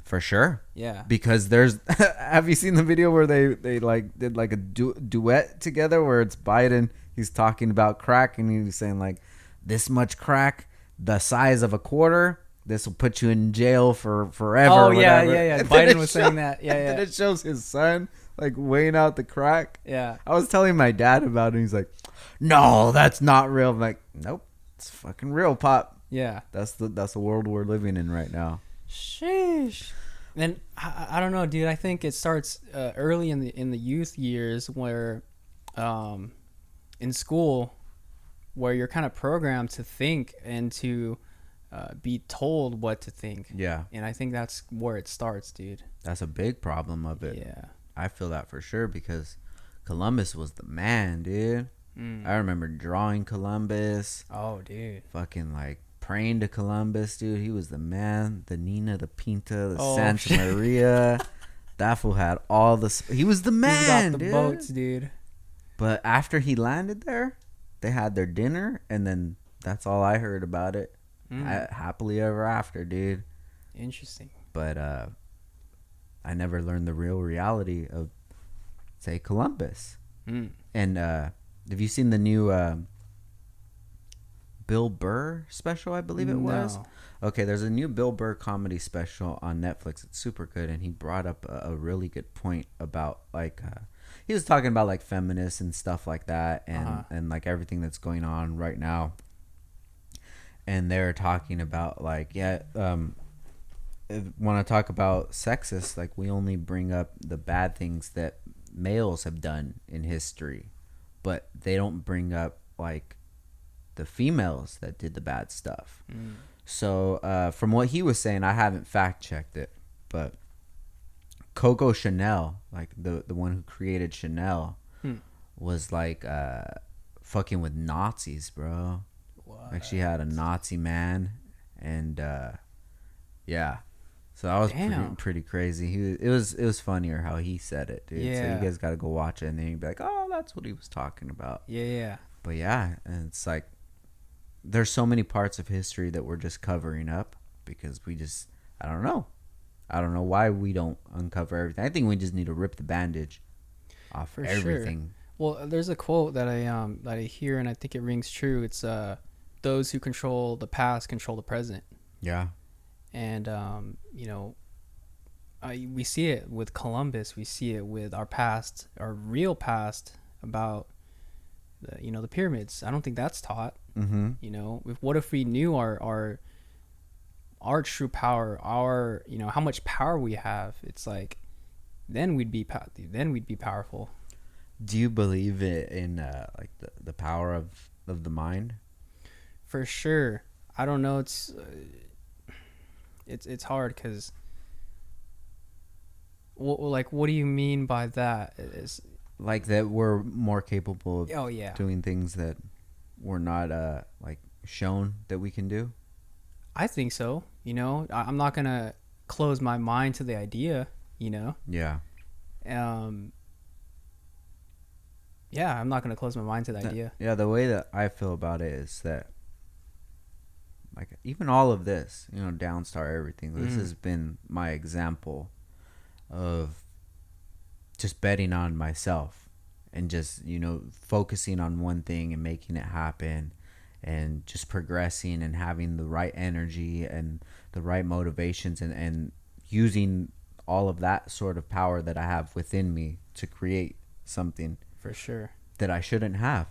For sure. Yeah. Because there's have you seen the video where they like did like a duet together where it's Biden, he's talking about crack, and he's saying like, this much crack the size of a quarter, this will put you in jail for forever. Oh yeah. Biden was saying that. Yeah. And it shows his son like weighing out the crack. Yeah. I was telling my dad about it. He's like, no, that's not real. I'm like, nope, it's fucking real, Pop. Yeah. That's the world we're living in right now. Sheesh. And I don't know, dude. I think it starts early in the youth years, where in school, where you're kind of programmed to think and to be told what to think. Yeah. And I think that's where it starts, dude. That's a big problem of it. Yeah. I feel that for sure, because Columbus was the man, dude. I remember drawing Columbus. Oh, dude. Fucking like praying to Columbus, dude. He was the man. The Nina, the Pinta, the Santa Maria. That fool had all the... He was the man, got the boats, dude. But after he landed there, they had their dinner, and then that's all I heard about it. Happily ever after, dude. Interesting. But I never learned the real reality of, say, Columbus. And have you seen the new Bill Burr special, I believe it was? Okay, there's a new Bill Burr comedy special on Netflix. It's super good, and he brought up a really good point about like he was talking about like feminists and stuff like that, and like everything that's going on right now. And they're talking about like, want to talk about sexist, like we only bring up the bad things that males have done in history, but they don't bring up like the females that did the bad stuff. So from what he was saying, I haven't fact checked it, but Coco Chanel, like the one who created Chanel, was like fucking with Nazis, bro. What? Like she had a Nazi man, and yeah. So that was pretty crazy. It was funnier how he said it, dude. Yeah. So you guys got to go watch it, and then you'd be like, oh, that's what he was talking about. Yeah. But yeah, and it's like there's so many parts of history that we're just covering up because I don't know why we don't uncover everything. I think we just need to rip the bandage off everything. Sure. Well, there's a quote that I hear, and I think it rings true. It's those who control the past control the present. Yeah. And we see it with Columbus. We see it with our past, our real past, about the pyramids. I don't think that's taught. What if we knew our true power, our how much power we have? It's like then we'd be powerful. Do you believe in like the power of the mind? For sure. I don't know. It's hard because what do you mean by that? Like that we're more capable of doing things that we're not like shown that we can do? I think so. I'm not gonna close my mind to the idea. Yeah. Yeah, I'm not gonna close my mind to the idea. Yeah, the way that I feel about it is that, like, even all of this, Downstar, everything, this has been my example of just betting on myself and just, focusing on one thing and making it happen and just progressing and having the right energy and the right motivations and using all of that sort of power that I have within me to create something for sure that I shouldn't have.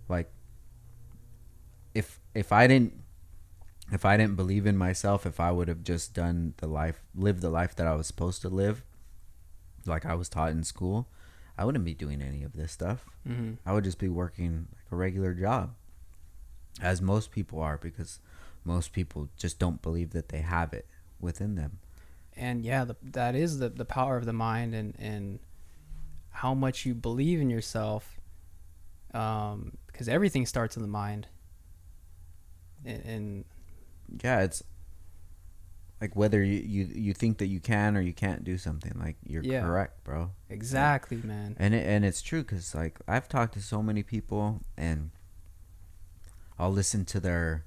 Like, if I didn't believe in myself, if I would have just lived the life that I was supposed to live, like I was taught in school, I wouldn't be doing any of this stuff. I would just be working like a regular job, as most people are, because most people just don't believe that they have it within them. And yeah, that is the power of the mind, and how much you believe in yourself, because everything starts in the mind. And yeah, it's like whether you think that you can or you can't do something, like you're correct, bro. Exactly, man. And it's true, because like I've talked to so many people and I'll listen to their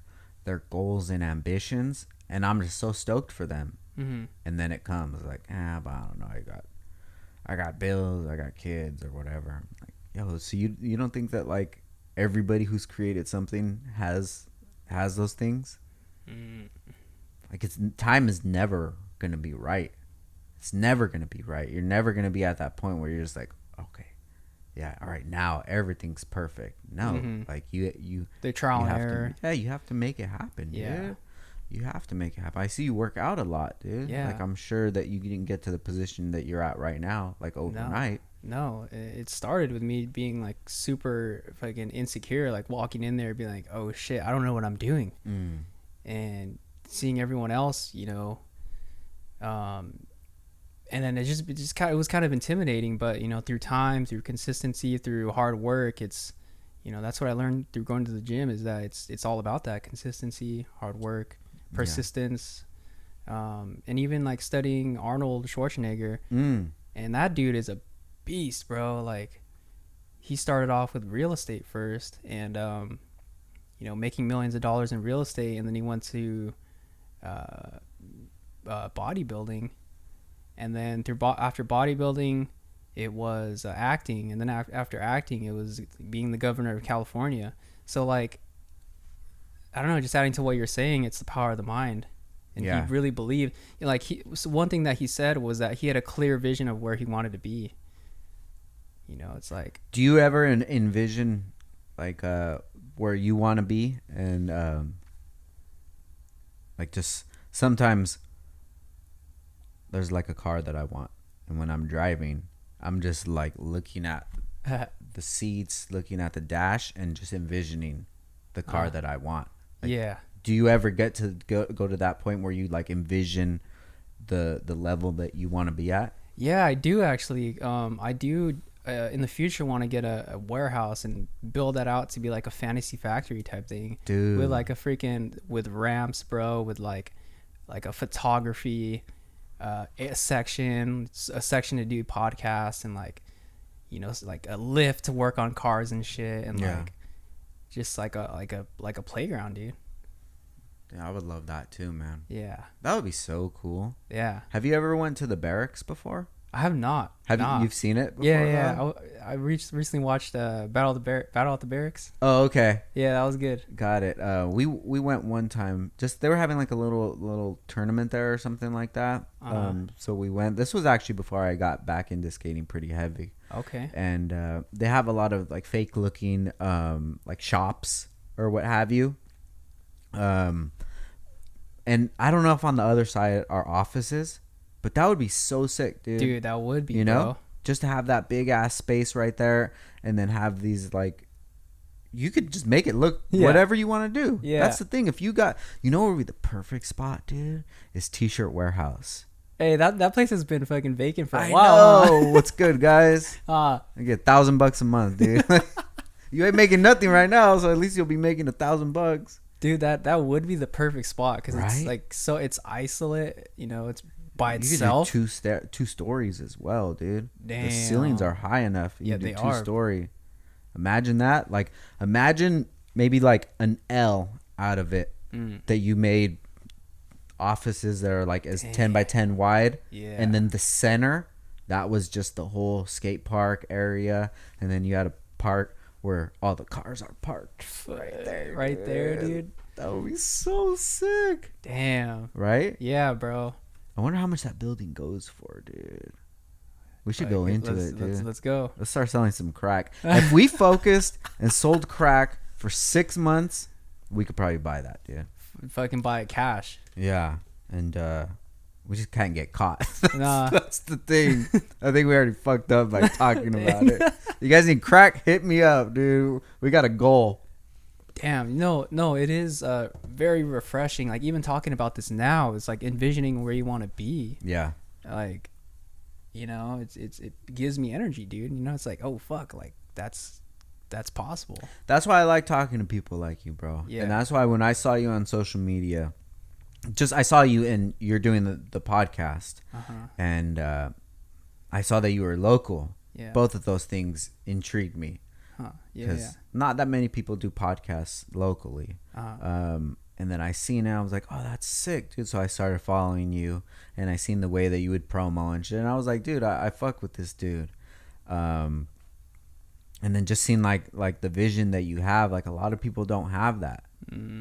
goals and ambitions, and I'm just so stoked for them. And then it comes like, but I don't know, I got bills, I got kids or whatever. Like, yo, so you don't think that like everybody who's created something has those things? Like, time is never gonna be right. It's never gonna be right. You're never gonna be at that point where you're just like, okay, yeah, all right, now everything's perfect. No, like you the trial and error. You have to make it happen. Dude. You have to make it happen. I see you work out a lot, dude. Yeah. Like, I'm sure that you didn't get to the position that you're at right now, like, overnight. No, it started with me being like super fucking insecure, like walking in there being like, oh shit, I don't know what I'm doing. And seeing everyone else, and then it was kind of intimidating, but through time, through consistency, through hard work, it's that's what I learned through going to the gym, is that it's all about that consistency, hard work, persistence, and even like studying Arnold Schwarzenegger, and that dude is a beast, bro. Like, he started off with real estate first, and making millions of dollars in real estate, and then he went to bodybuilding, and then after bodybuilding it was acting, and then after acting it was being the governor of California. So like, I don't know, just adding to what you're saying, it's the power of the mind. And he really believed, like, so one thing that he said was that he had a clear vision of where he wanted to be. It's like, do you ever envision like where you want to be? And like, just sometimes there's like a car that I want, and when I'm driving, I'm just like looking at the seats, looking at the dash, and just envisioning the car that I want. Like, do you ever get to go to that point where you like envision the level that you want to be at? Yeah, I do actually. I do in the future want to get a warehouse and build that out to be like a fantasy factory type thing, dude, with like with ramps, bro, with like a photography a section to do podcasts, and like like a lift to work on cars and shit, and like just like a playground, dude. Yeah, I would love that too, man. Yeah, that would be so cool. Yeah. Have you ever went to the barracks before? I have not. Have you've seen it before? Yeah. I recently watched Battle at the Barracks. Oh, okay. Yeah, that was good. Got it. We went one time. Just they were having like a little tournament there or something like that. So we went. This was actually before I got back into skating pretty heavy. Okay. And they have a lot of like fake looking like shops or what have you. And I don't know if on the other side are offices, but that would be so sick, dude. Dude, that would be, you know, bro. just to have that big ass space right there, and then have these like, you could just make it look whatever you want to do. Yeah, that's the thing. If you got, you know, where would be the perfect spot, dude, is T-shirt Warehouse. Hey, that place has been fucking vacant for a while. I know. What's good, guys? I get $1,000 a month, dude. You ain't making nothing right now, so at least you'll be making $1,000. Dude, that would be the perfect spot because right? it's like, so it's isolate. You know, it's by you itself. Could do two stories as well, dude. Damn. The ceilings are high enough. You yeah, can do they two are. Story. Imagine that. Like, imagine maybe like an L out of it that you made offices that are like as 10 by 10 wide. Yeah. And then the center, that was just the whole skate park area. And then you had a park where all the cars are parked right there. Right there, dude. That would be so sick. Damn. Right? Yeah, bro. I wonder how much that building goes for, dude. We should go into it, dude. Let's go. Let's start selling some crack. If we focused and sold crack for 6 months, we could probably buy that, dude. Fucking buy it cash. Yeah. And we just can't get caught. Nah. That's the thing. I think we already fucked up by talking about it. You guys need crack? Hit me up, dude. We got a goal. Damn, no, it is very refreshing. Like, even talking about this now, it's like envisioning where you want to be. Yeah. Like, you know, it gives me energy, dude. You know, it's like, oh fuck, like that's possible. That's why I like talking to people like you, bro. Yeah. And that's why when I saw you on social media, I saw you and you're doing the podcast, and I saw that you were local. Yeah. Both of those things intrigued me. Huh. Yeah. Not that many people do podcasts locally. And then I seen it, I was like, oh, that's sick, dude. So I started following you, and I seen the way that you would promo and shit, and I was like, dude, I fuck with this dude. And then just seeing like the vision that you have, like a lot of people don't have that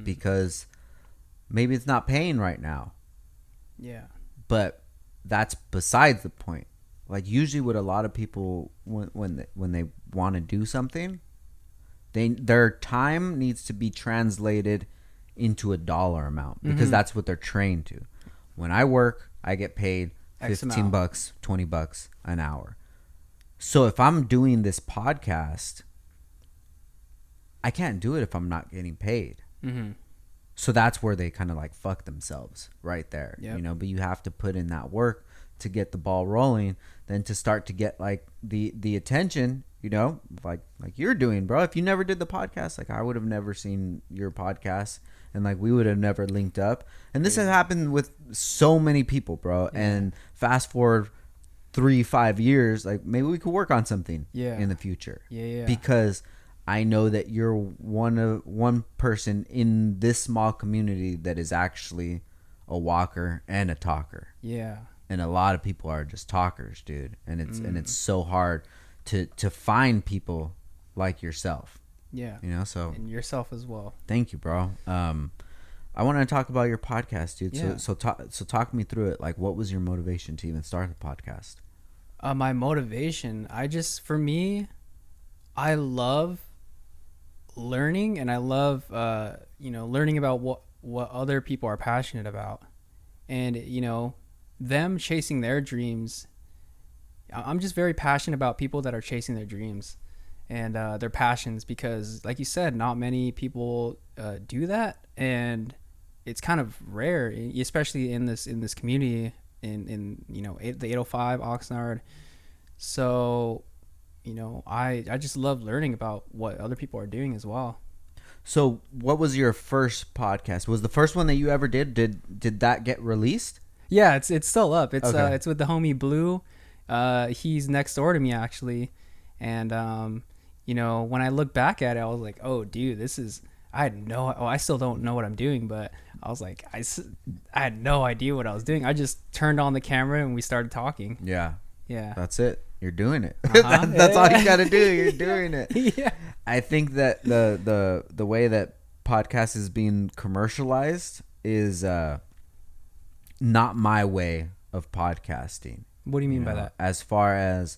because maybe it's not paying right now. Yeah. But that's besides the point. Like, usually what a lot of people when they want to do something, their time needs to be translated into a dollar amount because that's what they're trained to. When I work, I get paid $15, $20 an hour. So if I'm doing this podcast, I can't do it if I'm not getting paid. So that's where they kind of like fuck themselves right there. Yep. You know, but you have to put in that work to get the ball rolling, then to start to get like the attention, you know, like you're doing, bro. If you never did the podcast, like I would have never seen your podcast, and like we would have never linked up. And this has happened with so many people, bro. Yeah. And fast forward 3-5 years, like maybe we could work on something in the future. Yeah. Because I know that you're one person in this small community that is actually a walker and a talker. Yeah. And a lot of people are just talkers, dude. And it's so hard to find people like yourself. Yeah. You know, so and yourself as well. Thank you, bro. I want to talk about your podcast, dude. Yeah. So talk me through it. Like, what was your motivation to even start the podcast? My motivation, for me, I love learning, and I love learning about what other people are passionate about, and you know, them chasing their dreams. I'm just very passionate about people that are chasing their dreams and their passions, because like you said, not many people do that, and it's kind of rare, especially in this community in you know, the 805 Oxnard. So you know, I just love learning about what other people are doing as well. So what was your first podcast? Was the first one that you ever did that get released? Yeah, it's still up. It's okay. It's with the homie Blue. He's next door to me actually. And you know, when I look back at it, I was like, oh dude, I still don't know what I'm doing, but I was like, I had no idea what I was doing. I just turned on the camera and we started talking. Yeah. Yeah. That's it. You're doing it. That's all you got to do. You're doing it. Yeah. I think that the way that podcast is being commercialized is not my way of podcasting. What do you mean by that? As far as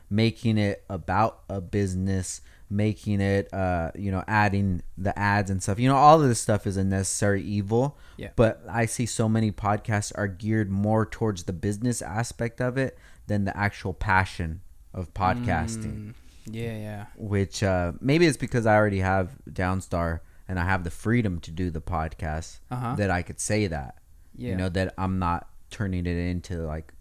making it about a business, making it, adding the ads and stuff. All of this stuff is a necessary evil. Yeah. But I see so many podcasts are geared more towards the business aspect of it than the actual passion of podcasting. Yeah. Which maybe it's because I already have Downstar and I have the freedom to do the podcast that I could say that. Yeah. That I'm not turning it into like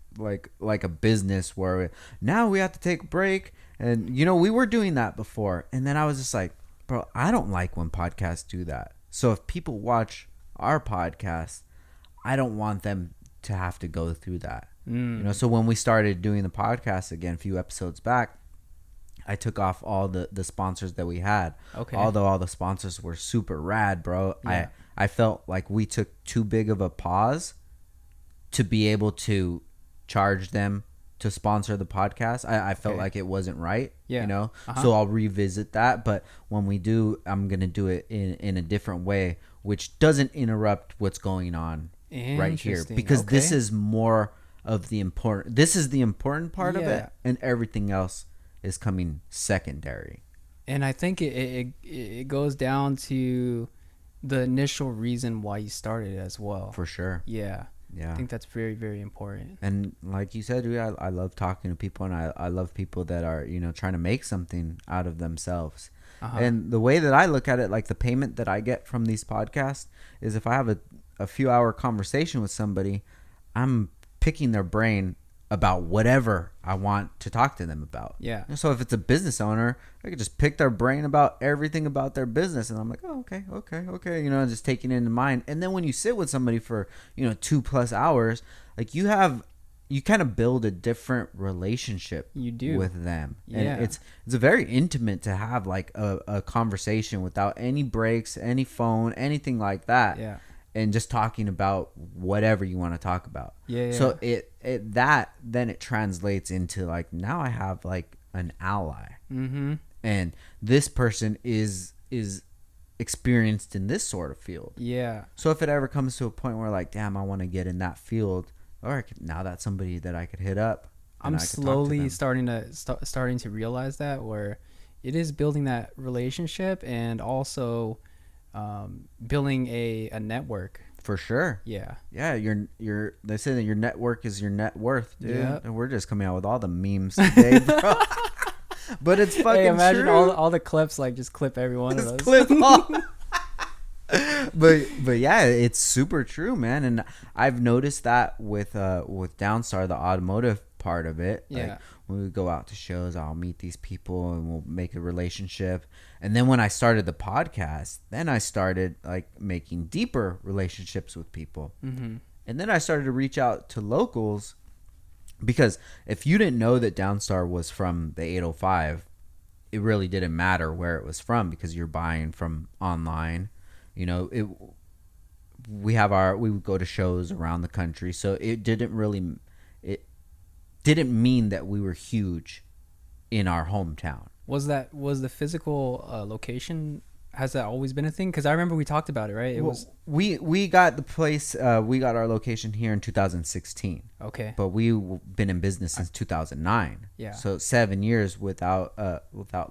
a business where now we have to take a break. And, we were doing that before. And then I was just like, bro, I don't like when podcasts do that. So if people watch our podcast, I don't want them to have to go through that. So when we started doing the podcast again, a few episodes back, I took off all the sponsors that we had. Okay. Although all the sponsors were super rad, bro. Yeah. I felt like we took too big of a pause to be able to charge them to sponsor the podcast. I felt like it wasn't right. Yeah. So I'll revisit that. But when we do, I'm going to do it in a different way, which doesn't interrupt what's going on right here. Because this is more of the important. This is the important part of it. And everything else is coming secondary. And I think it goes down to the initial reason why you started as well. For sure. Yeah. Yeah. I think that's very, very important. And like you said, dude, I love talking to people, and I love people that are, trying to make something out of themselves. And the way that I look at it, like the payment that I get from these podcasts is if I have a few hour conversation with somebody, I'm picking their brain about whatever I want to talk to them about. Yeah. So if it's a business owner, I could just pick their brain about everything about their business. And I'm like, oh, okay. Just taking it into mind. And then when you sit with somebody for, 2+ hours, like you kind of build a different relationship with them. Yeah. And it's very intimate to have like a conversation without any breaks, any phone, anything like that. Yeah. And just talking about whatever you want to talk about. Yeah. So then it translates into like, now I have like an ally. Mm-hmm. And this person is experienced in this sort of field. Yeah. So if it ever comes to a point where like, damn, I want to get in that field, or now that's somebody that I could hit up. I'm slowly starting to realize that, where it is building that relationship and also building a network. For sure. Yeah. Yeah. They say that your network is your net worth, dude. Yeah. And we're just coming out with all the memes today, bro. But it's fucking imagine true. all the clips, like just clip every one of those. Clip all. But yeah, it's super true, man. And I've noticed that with Downstar, the automotive part of it. Yeah. Like when we go out to shows, I'll meet these people and we'll make a relationship. And then when I started the podcast, then I started like making deeper relationships with people. Mm-hmm. And then I started to reach out to locals, because if you didn't know that Downstar was from the 805, it really didn't matter where it was from, because you're buying from online. We would go to shows around the country, so it didn't mean that we were huge in our hometown. Was the physical location, has that always been a thing? Because I remember we talked about it, right? We got the place, we got our location here in 2016. Okay. But we've been in business since 2009. Yeah. So 7 years without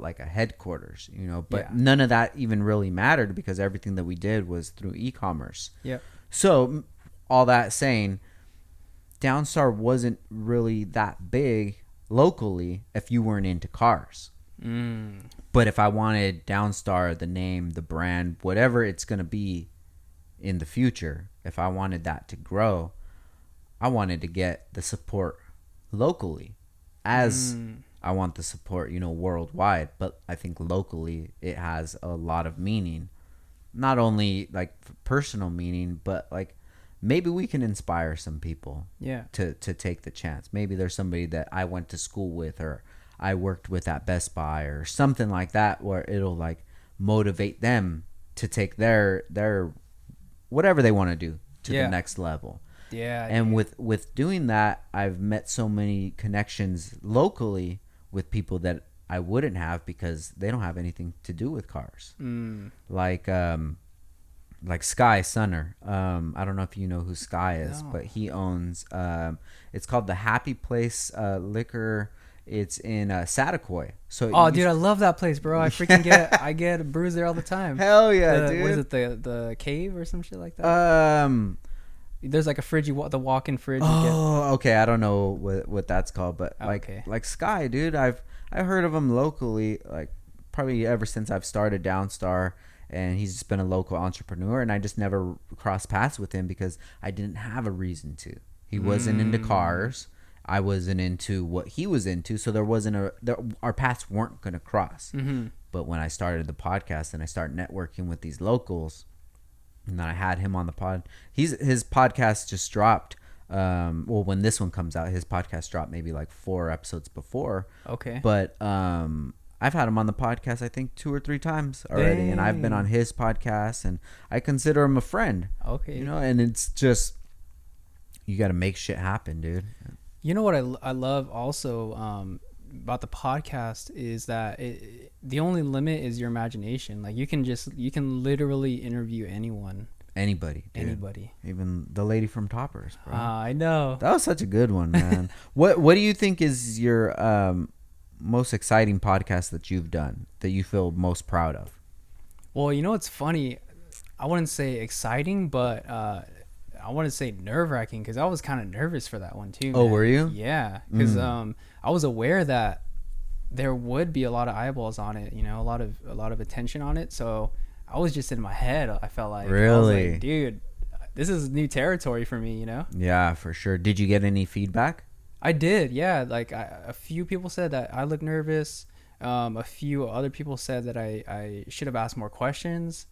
like a headquarters, But none of that even really mattered, because everything that we did was through e-commerce. Yeah. So all that saying, Downstar wasn't really that big locally if you weren't into cars. But if I wanted Downstar, the name, the brand, whatever it's going to be in the future, if I wanted that to grow, I wanted to get the support locally, as I want the support, worldwide. But I think locally it has a lot of meaning, not only like personal meaning, but like maybe we can inspire some people to take the chance. Maybe there's somebody that I went to school with, or I worked with at Best Buy, or something like that, where it'll like motivate them to take their whatever they want to do to the next level. Yeah. And dude. with doing that, I've met so many connections locally with people that I wouldn't have because they don't have anything to do with cars. Like Sky Sunner. I don't know if you know who Sky is, No. but he owns it's called the Happy Place Liquor. It's in Satakoy. Oh, dude, I love that place, bro. I freaking I get a brews there all the time. Hell yeah, dude. What is it, the cave or some shit like that? There's like a fridge, the walk-in fridge. Oh, okay. I don't know what that's called, but Okay. like Sky, dude. I heard of him locally, like probably ever since I've started Downstar, and he's just been a local entrepreneur, and I just never crossed paths with him because I didn't have a reason to. He wasn't into cars. I wasn't into what he was into, so there wasn't our paths weren't gonna cross. Mm-hmm. But when I started the podcast and I started networking with these locals, and then I had him on the pod, his podcast just dropped. Well, when this one comes out, his podcast dropped maybe like 4 episodes before. Okay. But I've had him on the podcast I think 2 or 3 times already. Dang. And I've been on his podcast, and I consider him a friend. Okay. You know, and it's just you got to make shit happen, dude. You know what I love also about the podcast is that the only limit is your imagination. Like you can literally interview anybody, dude. Anybody, even the lady from Toppers, bro. I know, that was such a good one, man. What do you think is your most exciting podcast that you've done that you feel most proud of? Well, you know what's funny, I wouldn't say exciting, but I want to say nerve-wracking because I was kind of nervous for that one too. Oh, man. Were you? Yeah, because I was aware that there would be a lot of eyeballs on it, you know, a lot of attention on it. So I was just in my head. I felt like, really, I was like, dude, this is new territory for me, you know? Yeah, for sure. Did you get any feedback? I did, yeah. Like a few people said that I look nervous. A few other people said that I should have asked more questions,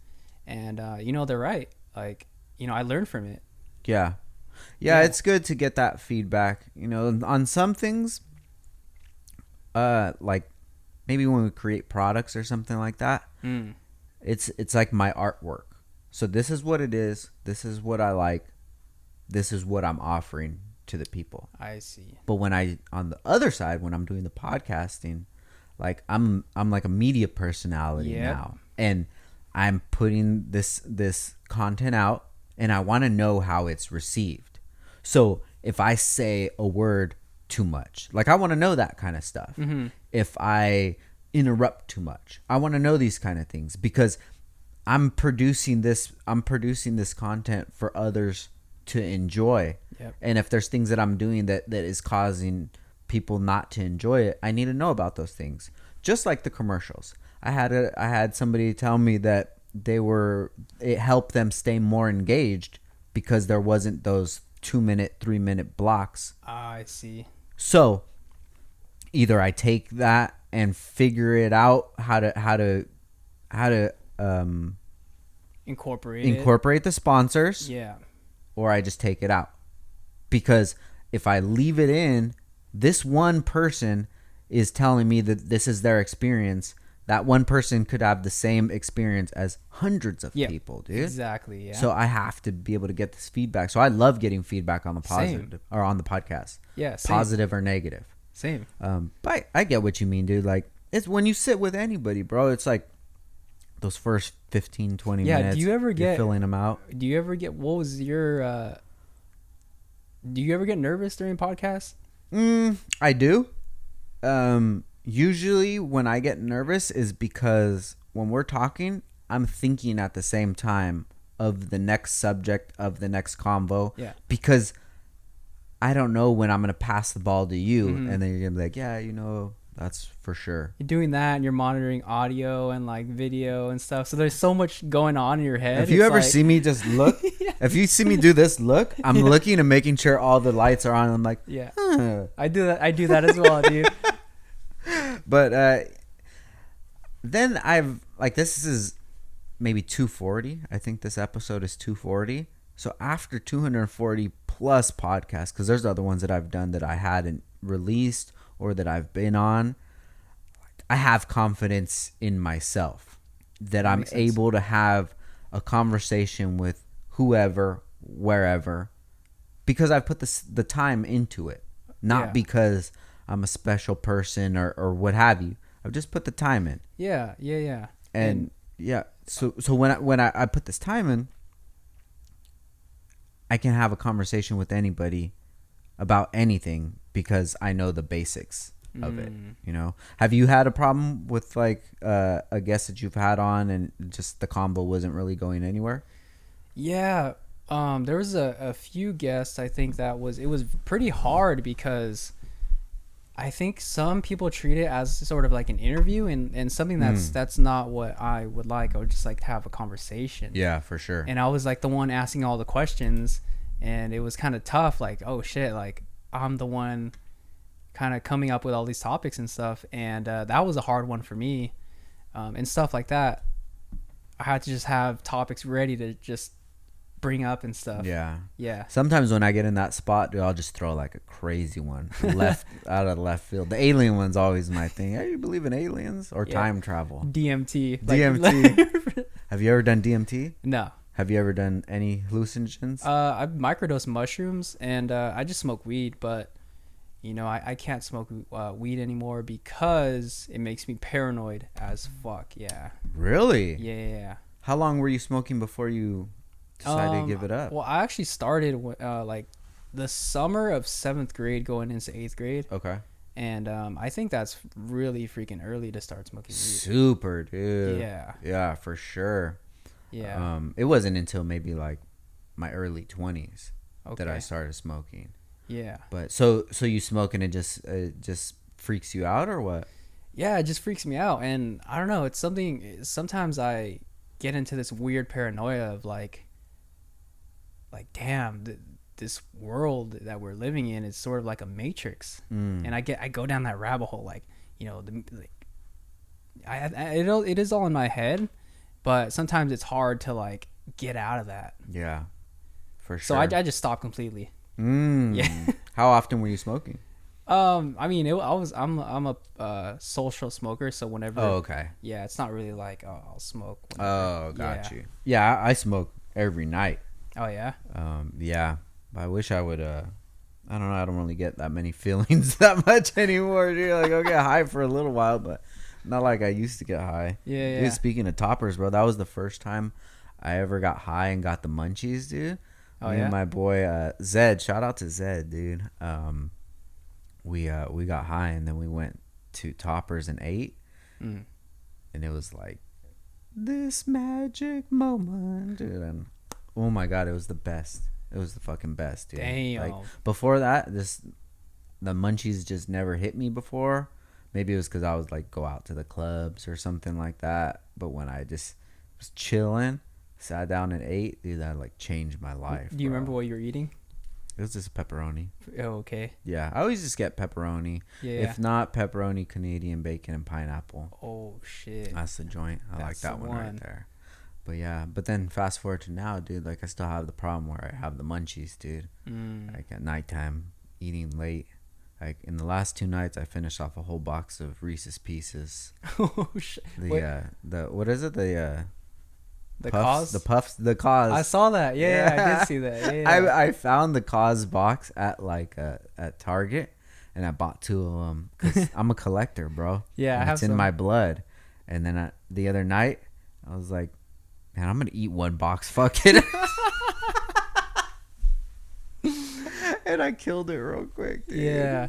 and you know, they're right. Like, you know, I learned from it. Yeah, it's good to get that feedback. You know, on some things, like maybe when we create products or something like that, it's like my artwork. So this is what it is. This is what I like. This is what I'm offering to the people. I see. But when on the other side, when I'm doing the podcasting, like I'm like a media personality now, and I'm putting this content out, and I want to know how it's received. So if I say a word too much, like I want to know that kind of stuff. Mm-hmm. If I interrupt too much, I want to know these kind of things because I'm producing this content for others to enjoy. Yep. And if there's things that I'm doing that is causing people not to enjoy it, I need to know about those things. Just like the commercials. I had somebody tell me that it helped them stay more engaged because there wasn't those 2-minute, 3-minute blocks. I see. So either I take that and figure it out how to incorporate the sponsors. Yeah. Or I just take it out. Because if I leave it in, this one person is telling me that this is their experience. That one person could have the same experience as hundreds of people, dude. Exactly, yeah. So I have to be able to get this feedback. So I love getting feedback on the positive or on the podcast. Yeah, same. Positive or negative. Same. But I get what you mean, dude. Like, it's when you sit with anybody, bro, it's like those first 15, 20 minutes. Do you ever get filling them out? Do you ever get do you ever get nervous during podcasts? I do. Usually when I get nervous is because when we're talking, I'm thinking at the same time of the next subject, of the next convo. Yeah. Because I don't know when I'm going to pass the ball to you. Mm-hmm. And then you're going to be like, yeah, you know, that's for sure. You're doing that and you're monitoring audio and like video and stuff. So there's so much going on in your head. If you ever see me just look, if you see me do this look, I'm looking and making sure all the lights are on. And I'm like, I do that as well, dude. But then I've like, this is maybe 240. I think this episode is 240. So after 240 plus podcasts, because there's other ones that I've done that I hadn't released or that I've been on, I have confidence in myself that I'm able to have a conversation with whoever, wherever, because I've put the time into it, not because I'm a special person or what have you. I've just put the time in. Yeah. And yeah, so when I put this time in, I can have a conversation with anybody about anything because I know the basics of it. You know, have you had a problem with like a guest that you've had on and just the combo wasn't really going anywhere? Yeah. There was a few guests. I think it was pretty hard because I think some people treat it as sort of like an interview and something that's not what I would like. I would just like to have a conversation. Yeah, for sure. And I was like the one asking all the questions, and it was kind of tough. Like, oh shit, like I'm the one kind of coming up with all these topics and stuff, and that was a hard one for me, and stuff like that. I had to just have topics ready to just bring up and stuff. Yeah. Sometimes when I get in that spot, dude, I'll just throw like a crazy one out of left field. The alien one's always my thing. Hey, you believe in aliens or time travel? DMT. DMT. Have you ever done DMT? No. Have you ever done any hallucinogens? I've microdosed mushrooms, and I just smoke weed, but you know, I can't smoke weed anymore because it makes me paranoid as fuck. Yeah. Really? Yeah. How long were you smoking before you decided to give it up? Well, I actually started like the summer of 7th grade going into 8th grade. Okay. And I think that's really freaking early to start smoking weed. Super, dude. Yeah. Yeah, for sure. Yeah. It wasn't until maybe like my early 20s that I started smoking. Yeah. But so you smoke and it just freaks you out or what? Yeah, it just freaks me out, and I don't know. It's something. Sometimes I get into this weird paranoia of like damn, this world that we're living in is sort of like a matrix, and I go down that rabbit hole. Like, you know, it is all in my head, but sometimes it's hard to like get out of that. Yeah, for sure. So I just stopped completely. Yeah. How often were you smoking? I mean, I'm a social smoker, so whenever. Oh, okay. Yeah, it's not really like I'll smoke. Whenever. Oh, got you. Yeah, I smoke every night. Oh yeah. Yeah. I wish I would. I don't know. I don't really get that many feelings that much anymore, dude. Like I'll get high for a little while, but not like I used to get high. Yeah. Dude, speaking of toppers, bro, that was the first time I ever got high and got the munchies, dude. Oh, Me and my boy Zed, shout out to Zed, dude. We got high and then we went to Toppers and ate, and it was like this magic moment, dude. And oh my god, it was the best. It was the fucking best, dude. Damn. Like before that, the munchies just never hit me before. Maybe it was because I was like go out to the clubs or something like that. But when I just was chilling, sat down and ate, dude, that like changed my life. Do you remember what you were eating? It was just pepperoni. Oh, okay. Yeah, I always just get pepperoni. Yeah. If not pepperoni, Canadian bacon and pineapple. Oh shit. That's the joint. I like that one right there. But yeah, but then fast forward to now, dude. Like I still have the problem where I have the munchies, dude. Like at nighttime, eating late. Like in the last 2 nights, I finished off a whole box of Reese's Pieces. Oh shit. The what is it? The Cause? The puffs, the cause. I saw that. Yeah, I did see that. Yeah. I found the cause box at like at Target, and I bought 2 of them because I'm a collector, bro. Yeah, and I have it's in my blood. And then the other night, I was like, man, I'm gonna eat 1 box. Fuck it. And I killed it real quick, dude. Yeah.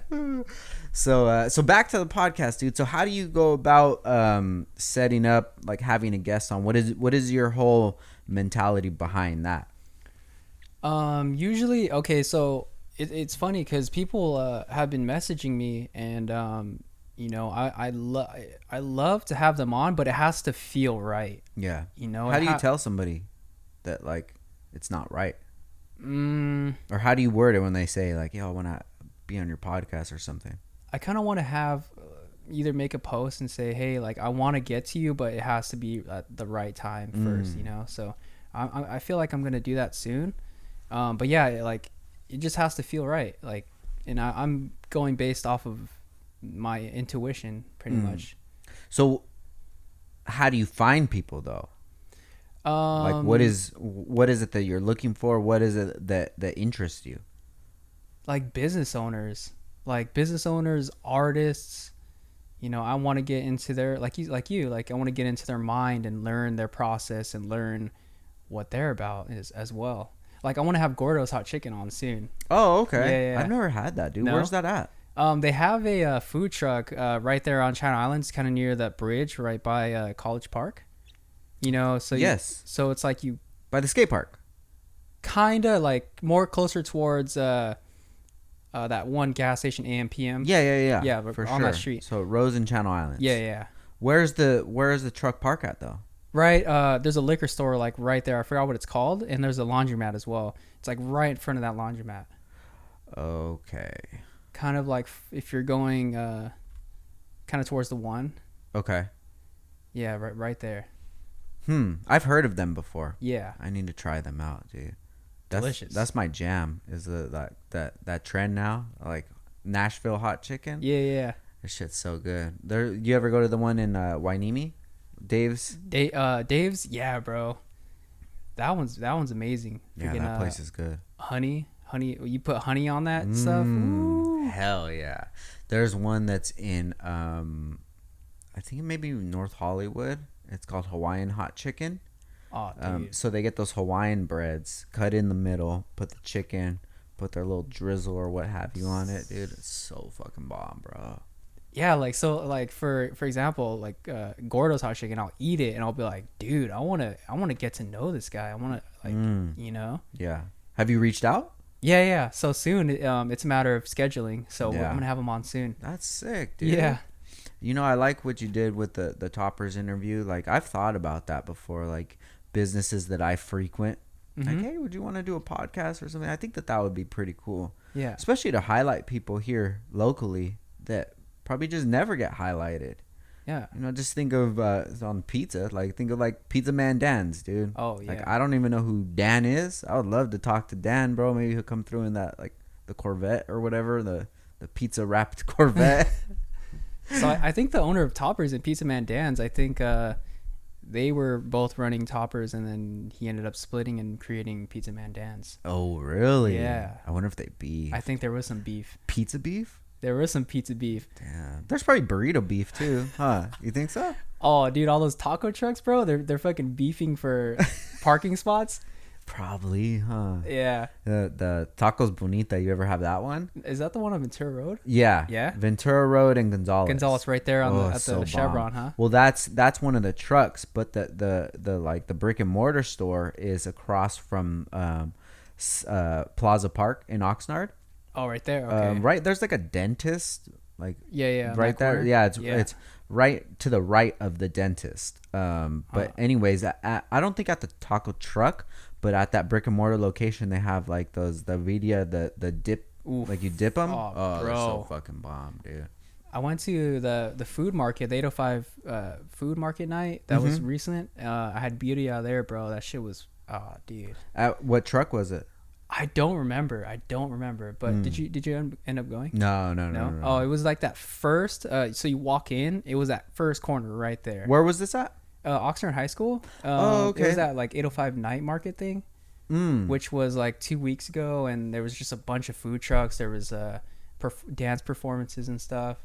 So back to the podcast, dude. So how do you go about setting up, like having a guest on? What is your whole mentality behind that? Usually, okay, so it's funny because people have been messaging me, and you know, I love to have them on, but it has to feel right. Yeah. You know, how do you tell somebody that like it's not right? Or how do you word it when they say like, yo, I want to be on your podcast or something? I kind of want to have either make a post and say, hey, like I want to get to you, but it has to be at the right time first, you know? So I feel like I'm going to do that soon. But yeah, like it just has to feel right. Like, and I'm going based off of my intuition pretty much. So how do you find people though? Like what is it that you're looking for? What is it that interests you? like business owners, artists. You know, I want to get into their like I want to get into their mind and learn their process and learn what they're about is as well. Like I want to have Gordo's Hot Chicken on soon. Oh, okay. Yeah, yeah. I've never had that, dude. No? Where's that at? They have a food truck right there on China Islands, kind of near that bridge right by College Park. You know, so yes. So it's like you by the skate park. Kind of like more closer towards that one gas station AM/PM. Yeah, but for on sure. that street. So Rose and Channel Islands. Yeah. Where's the truck park at though? Right, there's a liquor store like right there. I forgot what it's called, and there's a laundromat as well. It's like right in front of that laundromat. Okay. Kind of like if you're going kind of towards the one. Okay. Yeah, right there. I've heard of them before. Yeah. I need to try them out, dude. Delicious. That's my jam. Is that trend now? Like Nashville hot chicken. Yeah. This shit's so good. You ever go to the one in Wainimi? Dave's. Dave's. Yeah, bro. That one's amazing. Yeah, that place is good. Honey. You put honey on that stuff. Ooh. Hell yeah. There's one that's in I think maybe North Hollywood. It's called Hawaiian Hot Chicken. Oh, dude. So they get those Hawaiian breads, cut in the middle, put the chicken, put their little drizzle or what have you on it, dude. It's so fucking bomb, bro. Yeah, like so, like for example, like Gordo's Hot Chicken, I'll eat it and I'll be like, dude, I wanna get to know this guy. I wanna you know. Yeah. Have you reached out? Yeah. So soon, it's a matter of scheduling. So Yeah. I'm gonna have him on soon. That's sick, dude. Yeah. You know, I like what you did with the Toppers interview. Like, I've thought about that before. Like, businesses that I frequent. Like, hey, would you want to do a podcast or something? I think that would be pretty cool. Yeah. Especially to highlight people here locally that probably just never get highlighted. Yeah. You know, just think of on pizza. Like, think of like Pizza Man Dan's, dude. Oh, yeah. Like, I don't even know who Dan is. I would love to talk to Dan, bro. Maybe he'll come through in that, like, the Corvette or whatever, the pizza wrapped Corvette. So I think the owner of Toppers and Pizza Man Dan's, I think they were both running Toppers, and then he ended up splitting and creating Pizza Man Dan's. Oh, really? Yeah. I wonder if they beef. I think there was some beef. Pizza beef? There was some pizza beef. Damn. There's probably burrito beef too, huh? You think so? Oh, dude, all those taco trucks, bro, they're fucking beefing for parking spots. Probably, huh? Yeah. The Tacos Bonita, you ever have that one? Is that the one on Ventura Road? Yeah. Yeah. Ventura Road and Gonzales right there on so the Chevron, bomb. huh? Well, that's one of the trucks, but the like the brick and mortar store is across from Plaza Park in Oxnard. Oh, right there. Okay. Right, there's like a dentist, like yeah, right there. corner. Yeah, it's right to the right of the dentist. But anyways, I don't think at the taco truck, but at that brick and mortar location, they have like the Vidia, the dip. Oof. Like you dip them. Oh, they're bro. so fucking bomb, dude. I went to the food market, the 805 food market night. That was recent. I had beauty out there, bro. That shit was, dude. What truck was it? I don't remember. But did you end up going? No. Oh, it was like that first. So you walk in. It was that first corner right there. Where was this at? Oxnard High School. Okay. It was that like 805 night market thing, which was like 2 weeks ago, and there was just a bunch of food trucks. There was dance performances and stuff.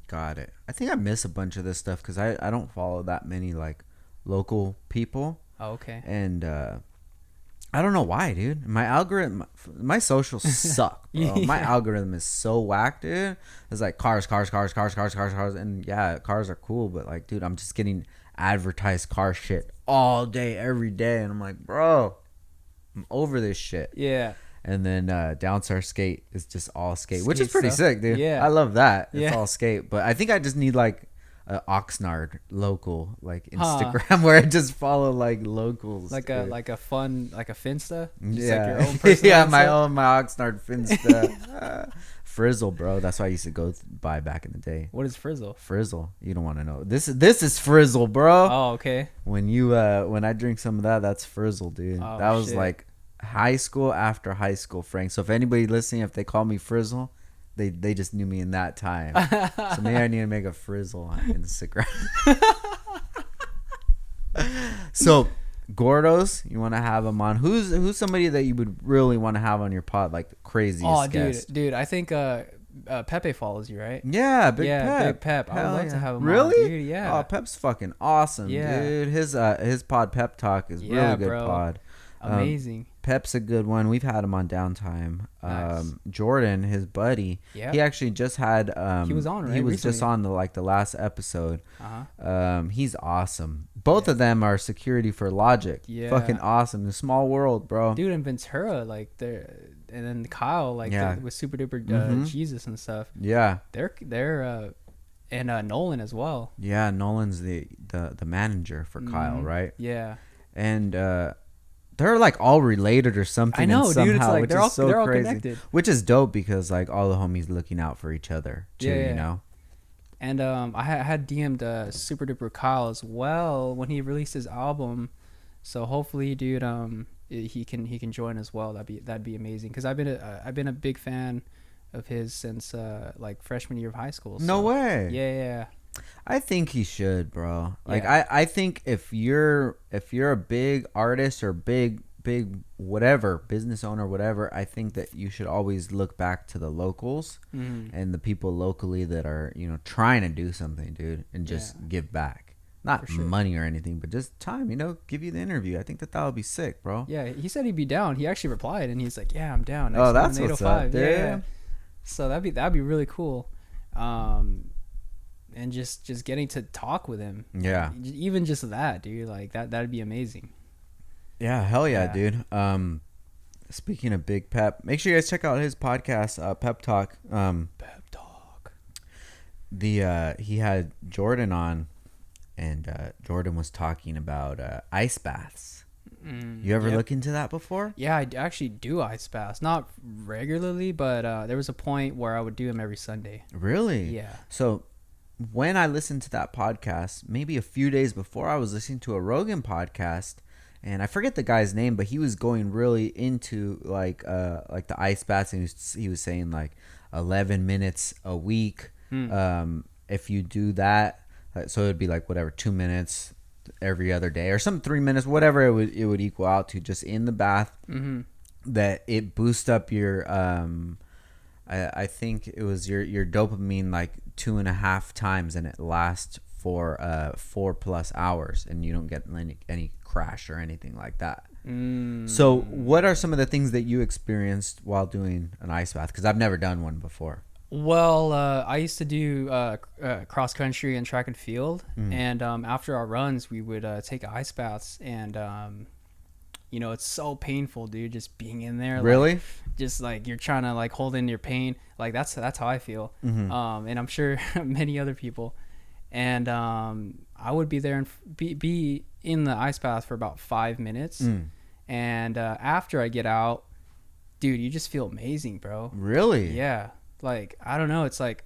Got it. I think I miss a bunch of this stuff because I don't follow that many like local people. Oh, okay. And I don't know why, dude. My algorithm, my socials suck, bro. Yeah. My algorithm is so whack, dude. It's like cars, and yeah, cars are cool, but like, dude, I'm just getting advertised car shit all day, every day, and I'm like, bro, I'm over this shit. Yeah. And then Downstar Skate is just all skate, which Skate is pretty stuff. sick, dude. Yeah. I love that. It's Yeah. all skate, but I think I just need like Oxnard local like Instagram where I just follow like locals, Like dude. a fun like a Finsta. Just Yeah, like your own personal yeah, Insta? my Oxnard Finsta. Frizzle, bro. That's what I used to go buy back in the day. What is Frizzle? Frizzle. You don't want to know. This is Frizzle, bro. Oh, okay. When I drink some of that, that's Frizzle, dude. Oh, that was shit. like high school after high school, Frank. So if anybody listening, if they call me Frizzle, they just knew me in that time. So maybe I need to make a Frizzle on Instagram. So Gordos, you want to have them on. Who's somebody that you would really want to have on your pod, like the craziest guest? Dude, I think Pepe follows you, right? Yeah, Big Pep. Big Pep. I would love to have him really? on, dude. Yeah. Oh, Pep's fucking awesome, dude. His pod Pep Talk is really good, bro. Pod. Amazing. Pep's a good one. We've had him on Downtime. Nice. Jordan, his buddy, he actually just had. He was on, right? He was recently. just on the last episode. He's awesome. Both of them are security for Logic. Yeah. Fucking awesome. The small world, bro. Dude, and Ventura, like they're, and then Kyle, like with Super Duper Jesus and stuff. Yeah. They're and Nolan as well. Yeah, Nolan's the manager for Kyle, right? Yeah. And they're like all related or something. I know, somehow, dude. It's like which they're is so all crazy. connected. Which is dope because like all the homies looking out for each other too, you know. And I had DM'd Super Duper Kyle as well when he released his album. So hopefully, dude, he can join as well. That'd be amazing because I've been a big fan of his since like freshman year of high school. So. No way. Yeah. I think he should, bro. Like I think if you're a big artist or big whatever business owner, whatever, I think that you should always look back to the locals and the people locally that are, you know, trying to do something, dude, and just give back. Not money or anything, but just time, you know, give you the interview. I think that would be sick, bro. Yeah, he said he'd be down. He actually replied and he's like, "Yeah, I'm down." Oh, that's what's up, dude. Yeah. So that'd be really cool. And just getting to talk with him. Yeah. Even just that, dude, like that'd be amazing. Yeah, hell yeah, dude. Speaking of Big Pep, make sure you guys check out his podcast, Pep Talk. Pep Talk. He had Jordan on, and Jordan was talking about ice baths. You ever look into that before? Yeah, I actually do ice baths, not regularly, but there was a point where I would do them every Sunday. Really? Yeah. So when I listened to that podcast, maybe a few days before, I was listening to a Rogan podcast. And I forget the guy's name, but he was going really into like the ice baths, and he was saying like 11 minutes a week. If you do that, so it'd be like whatever 2 minutes every other day, or some 3 minutes, whatever it would equal out to, just in the bath. That it boosts up your I think it was your dopamine like 2.5 times, and it lasts for 4+ hours, and you don't get any crash or anything like that. So what are some of the things that you experienced while doing an ice bath? Because I've never done one before. Well, I used to do cross country and track and field, and after our runs, we would take ice baths, and you know, it's so painful, dude, just being in there. Really? Like, just like you're trying to like hold in your pain. Like that's how I feel. And I'm sure many other people. And I would be there and be in the ice bath for about 5 minutes. And after I get out, dude, you just feel amazing, bro. Really? Yeah. Like, I don't know. It's like,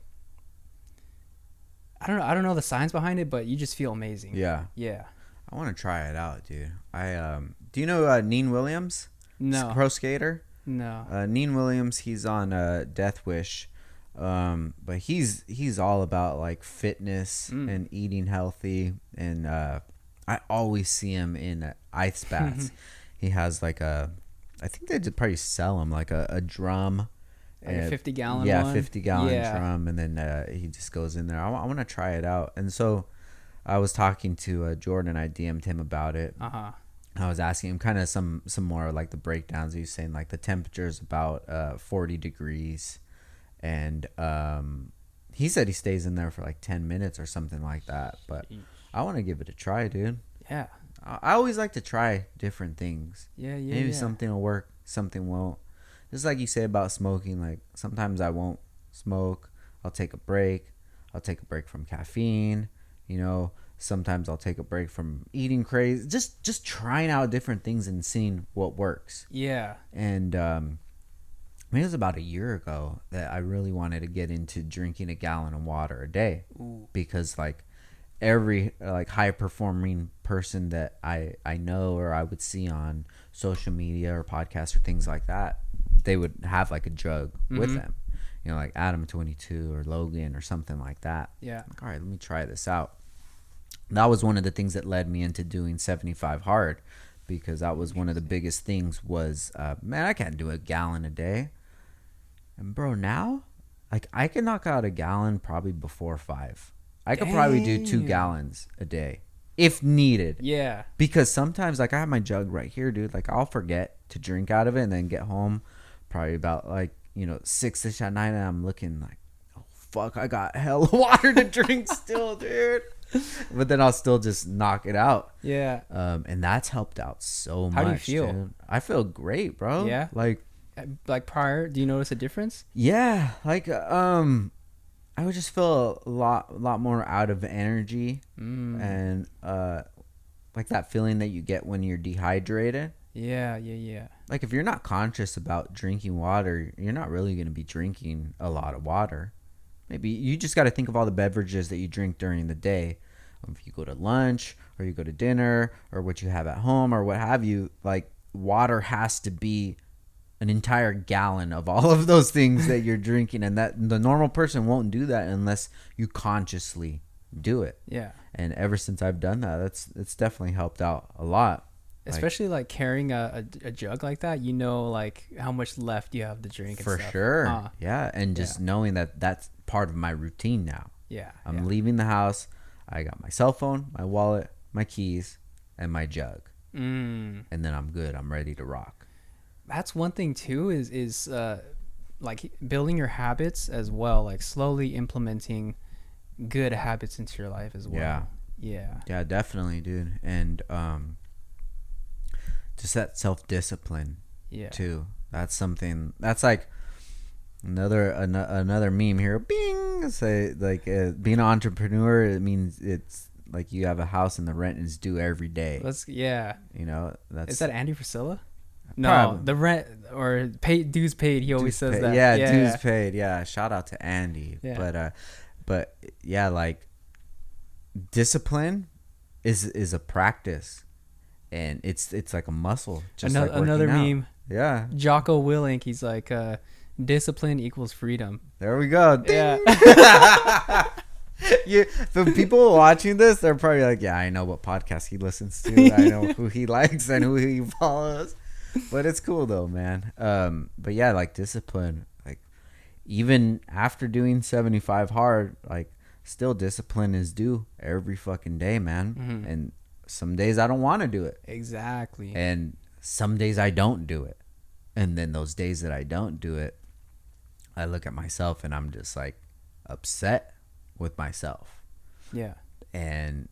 I don't know the science behind it, but you just feel amazing. Yeah. Yeah. I want to try it out, dude. Do you know Neen Williams? No. Pro skater? No. Neen Williams, he's on Death Wish. But he's all about like fitness and eating healthy, and I always see him in ice baths. He has like I think they just probably sell him like a drum, like a 50-gallon one. 50-gallon drum, and then he just goes in there. I want to try it out. And so I was talking to Jordan. I DM'd him about it. I was asking him kind of some more like the breakdowns. He was saying like the temperature is about 40 degrees. And he said he stays in there for like 10 minutes or something like that. But I want to give it a try, dude. Yeah. I always like to try different things. Yeah. Maybe something will work, something won't. Just like you say about smoking, like sometimes I won't smoke. I'll take a break. I'll take a break from caffeine. You know, sometimes I'll take a break from eating crazy. Just trying out different things and seeing what works. Yeah. And it was about a year ago that I really wanted to get into drinking a gallon of water a day. Because like every like high performing person that I know or I would see on social media or podcasts or things like that, they would have like a jug with them, you know, like Adam 22 or Logan or something like that. Yeah. Like, all right, let me try this out. That was one of the things that led me into doing 75 hard, because that was one of the biggest things was, man, I can't do a gallon a day. And bro, now, like, I can knock out a gallon probably before 5. I could probably do 2 gallons a day if needed. Yeah. Because sometimes, like, I have my jug right here, dude. Like, I'll forget to drink out of it and then get home probably about, like, 6-ish at night, and I'm looking like, oh, fuck, I got hella water to drink still, dude. But then I'll still just knock it out. Yeah. And that's helped out so much. How do you feel? Dude. I feel great, bro. Yeah. Like prior, do you notice a difference? Yeah. Like, I would just feel a lot more out of energy. And, like that feeling that you get when you're dehydrated. Yeah. Like, if you're not conscious about drinking water, you're not really going to be drinking a lot of water. Maybe you just got to think of all the beverages that you drink during the day. If you go to lunch or you go to dinner or what you have at home or what have you, like, water has to be an entire gallon of all of those things that you're drinking. And that the normal person won't do that unless you consciously do it. Yeah. And ever since I've done that, it's definitely helped out a lot. Especially like carrying a jug like that, like how much left you have to drink. For sure. Yeah. And just knowing that that's part of my routine now. Yeah. I'm leaving the house. I got my cell phone, my wallet, my keys, and my jug. And then I'm good. I'm ready to rock. That's one thing too, is like building your habits as well, like slowly implementing good habits into your life as well. Yeah, definitely, dude. And just that self-discipline too. That's something that's like another meme here. Bing. Say like being an entrepreneur, it means it's like you have a house and the rent is due every day. That's is that Andy Frisella? No, Probably. the rent or dues paid. He always says that. Yeah, dues paid. Yeah, shout out to Andy. Yeah. But yeah, like discipline is a practice, and it's like a muscle. Just another meme. Yeah, Jocko Willink. He's like, discipline equals freedom. There we go. Ding. Yeah. For people watching this, they're probably like, yeah, I know what podcast he listens to. I know who he likes and who he follows. But it's cool though, man. But yeah, like discipline, like even after doing 75 hard, like still discipline is due every fucking day, man. Mm-hmm. And some days I don't want to do it. Exactly. And some days I don't do it. And then those days that I don't do it, I look at myself and I'm just like upset with myself. Yeah. And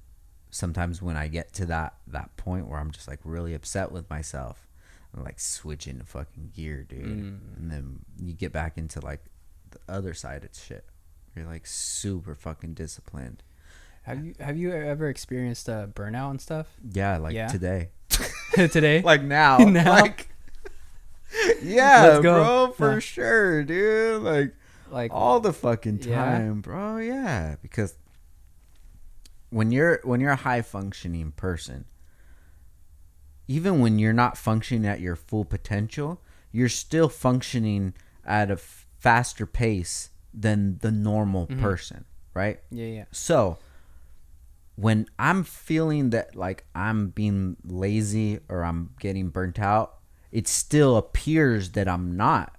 sometimes when I get to that point where I'm just like really upset with myself, I'm like switching to fucking gear, dude. And then you get back into like the other side of shit. You're like super fucking disciplined. Have you ever experienced burnout and stuff? Yeah, today. Today? Like now. Like, yeah, let's go. Bro, for sure, dude. Like all the fucking time, bro. Yeah, because when you're a high functioning person, even when you're not functioning at your full potential, you're still functioning at a faster pace than the normal person, right? Yeah. So when I'm feeling that like I'm being lazy or I'm getting burnt out, it still appears that I'm not,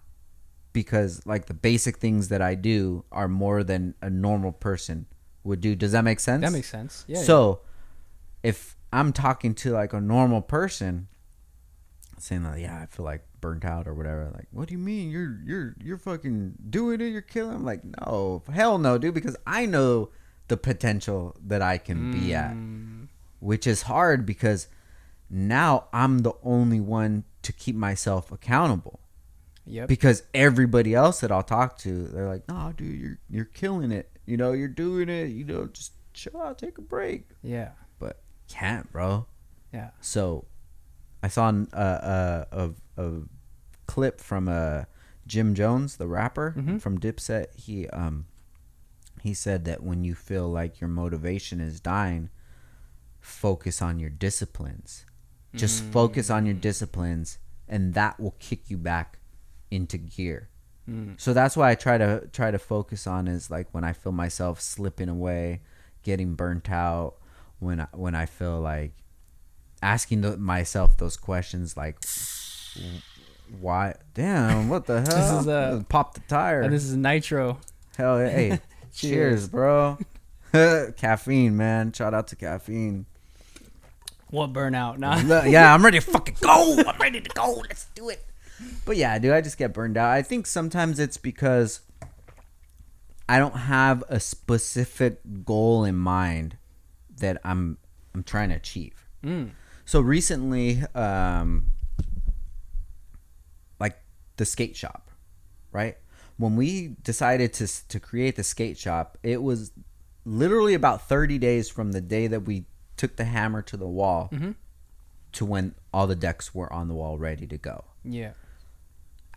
because like the basic things that I do are more than a normal person would do. Does that make sense? That makes sense. Yeah. So if I'm talking to like a normal person saying like, yeah, I feel like burnt out or whatever, like, what do you mean you're fucking doing it, you're killing? I'm like, no, hell no, dude, because I know the potential that I can be at, which is hard because now I'm the only one to keep myself accountable. Yep. Because everybody else that I'll talk to, they're like, nah, dude, you're killing it, you're doing it, just chill out, take a break. Yeah. But can't, bro. Yeah. So I saw a clip from Jim Jones, the rapper from Dipset. He said that when you feel like your motivation is dying, focus on your disciplines. Just focus on your disciplines, and that will kick you back into gear. So that's why I try to focus on is like when I feel myself slipping away, getting burnt out, when I feel like asking myself those questions like, why? Damn, what the hell? This is pop the tire. And this is nitro. Hell, hey, cheers, bro. Caffeine, man. Shout out to caffeine. What burnout? Nah. Yeah, I'm ready to fucking go. I'm ready to go. Let's do it. But yeah, dude, I just get burned out. I think sometimes it's because I don't have a specific goal in mind that I'm trying to achieve. So recently, like the skate shop, right? When we decided to create the skate shop, it was literally about 30 days from the day that we took the hammer to the wall to when all the decks were on the wall ready to go. Yeah.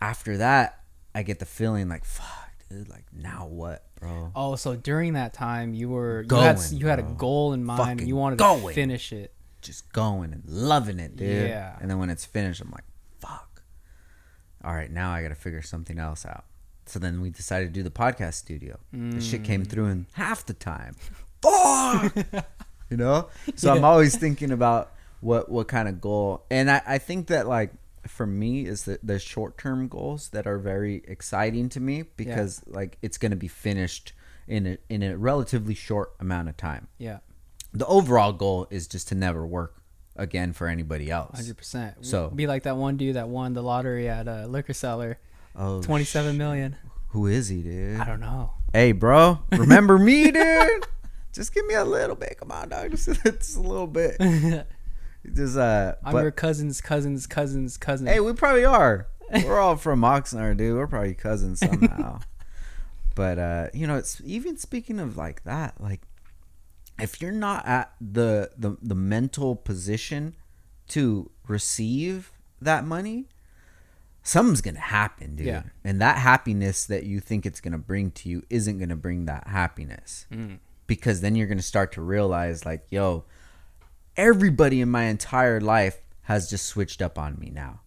After that, I get the feeling like, fuck, dude, like now what, bro? Oh, so during that time you had a goal in mind Fucking and you wanted to finish it. Just going and loving it, dude. Yeah. And then when it's finished, I'm like, fuck. All right, now I got to figure something else out. So then we decided to do the podcast studio. The shit came through in half the time. Fuck! You know? So I'm always thinking about what kind of goal. And I think that, like, for me is the short-term goals that are very exciting to me because, like, it's going to be finished in a relatively short amount of time. Yeah. The overall goal is just to never work again for anybody else. 100%. So be like that one dude that won the lottery at a liquor seller. Oh, 27 million. Who is he, dude? I don't know. Hey, bro, remember me, dude? Just give me a little bit. Come on, dog. Just a little bit. Just I'm your cousin. Hey, we probably are. We're all from Oxnard, dude. We're probably cousins somehow. But you know, it's even speaking of like that, like if you're not at the mental position to receive that money, something's gonna happen, dude. Yeah. And that happiness that you think it's gonna bring to you isn't gonna bring that happiness. Because then you're gonna start to realize, like, yo, everybody in my entire life has just switched up on me now.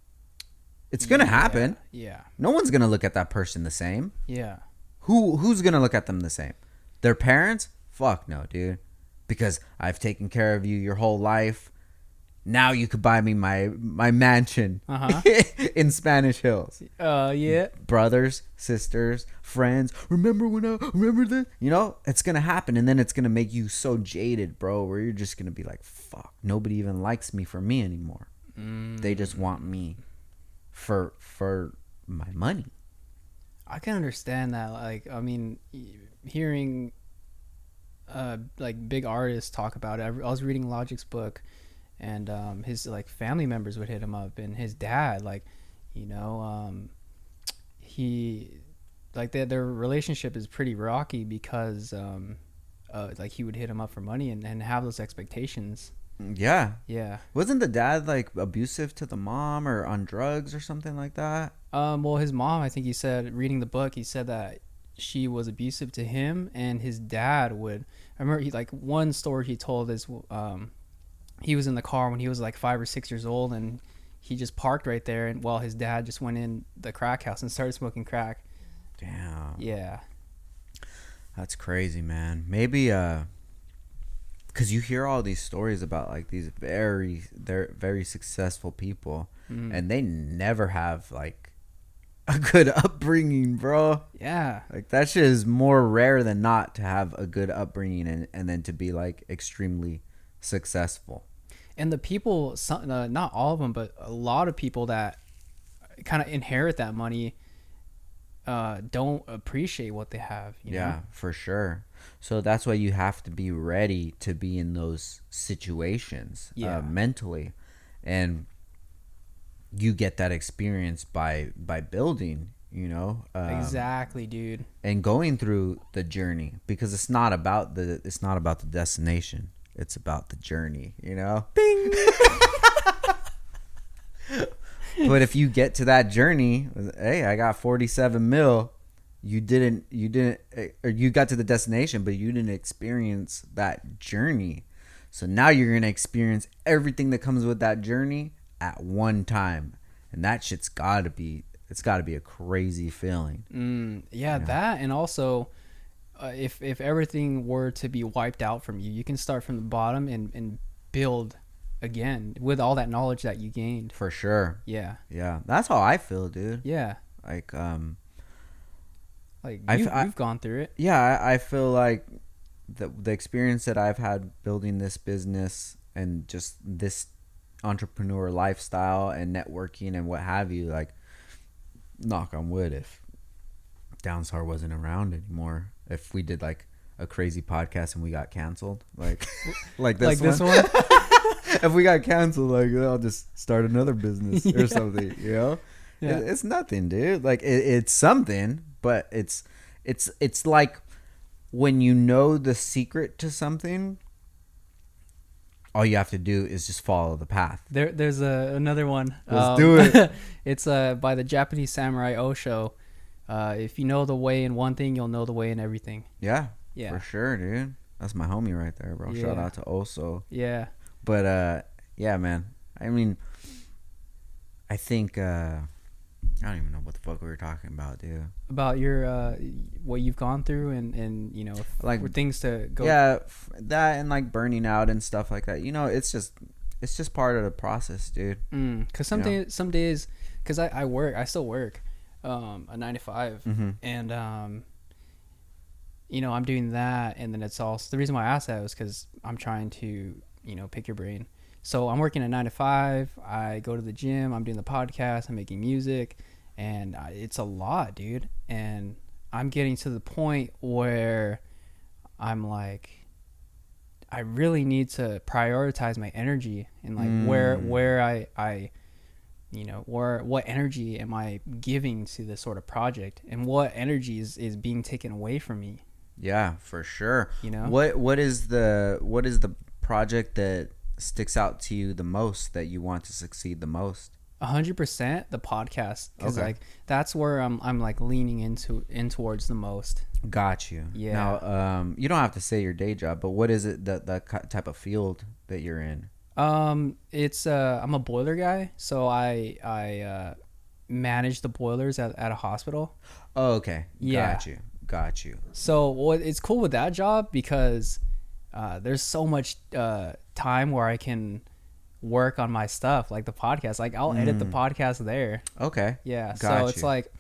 It's gonna happen. Yeah. No one's gonna look at that person the same. Yeah. Who's gonna look at them the same? Their parents? Fuck no, dude. Because I've taken care of you your whole life. Now you could buy me my mansion in Spanish Hills. Yeah. Brothers, sisters, friends. Remember this? You know, it's going to happen. And then it's going to make you so jaded, bro, where you're just going to be like, fuck, nobody even likes me for me anymore. They just want me for my money. I can understand that. Like, I mean, hearing like big artists talk about it. I was reading Logic's book. And his like family members would hit him up, and his dad, like, you know, he like their relationship is pretty rocky because like he would hit him up for money and have those expectations. Yeah. Wasn't the dad like abusive to the mom or on drugs or something like that? Well, his mom, I think he said, reading the book, he said that she was abusive to him, and his dad would. I remember like one story he told is he was in the car when he was like 5 or 6 years old, and he just parked right there, and while his dad just went in the crack house and started smoking crack. Damn. Yeah. That's crazy, man. Maybe because you hear all these stories about like these they're very successful people, and they never have like a good upbringing, bro. Yeah. Like that shit is more rare than not to have a good upbringing and then to be like extremely successful. And the people, not all of them, but a lot of people that kind of inherit that money don't appreciate what they have. You know? For sure. So that's why you have to be ready to be in those situations mentally. And you get that experience by building, you know. Exactly, dude. And going through the journey, because it's not about the destination. It's about the journey, you know? Bing! But if you get to that journey, hey, I got 47 mil. You got to the destination, but you didn't experience that journey. So now you're going to experience everything that comes with that journey at one time. And that shit's got to be a crazy feeling. Yeah, that, and also if everything were to be wiped out from you, you can start from the bottom and build again with all that knowledge that you gained. For sure. Yeah. Yeah. That's how I feel, dude. Yeah. Like, you've gone through it. Yeah. I feel like the experience that I've had building this business and just this entrepreneur lifestyle and networking and what have you, like, knock on wood, if Downstar wasn't around anymore, if we did like a crazy podcast and we got canceled, like this one. If we got canceled, like, I'll just start another business or something, you know. Yeah. It's nothing, dude. Like, it's something, but it's like when you know the secret to something, all you have to do is just follow the path. There's another one. Let's do it. It's by the Japanese samurai Osho. If you know the way in one thing, you'll know the way in everything. Yeah, for sure, dude. That's my homie right there, bro. Yeah. Shout out to Osho. Yeah. But yeah, man. I mean, I think I don't even know what the fuck we were talking about, dude. About your what you've gone through and you know, like for things to go. Yeah, that and like burning out and stuff like that. You know, it's just part of the process, dude. Cause some days, cause I still work, a 9 to 5, and you know, I'm doing that, and then it's also the reason why I asked that was because I'm trying to, you know, pick your brain. So I'm working a 9 to 5. I go to the gym. I'm doing the podcast. I'm making music, and it's a lot, dude. And I'm getting to the point where I'm like, I really need to prioritize my energy and like where I you know, what energy am I giving to this sort of project, and what energy is being taken away from me. Yeah, for sure. You know, what is the project that sticks out to you the most, that you want to succeed the most? 100% the podcast, because like that's where I'm like leaning in towards the most. Got you. Yeah. Now, you don't have to say your day job, but what is it the type of field that you're in? It's I'm a boiler guy, so I manage the boilers at a hospital. Oh, okay. Yeah. Got you. So it's cool with that job because there's so much time where I can work on my stuff, like the podcast. Like I'll edit the podcast there. Okay. Yeah. So it's like,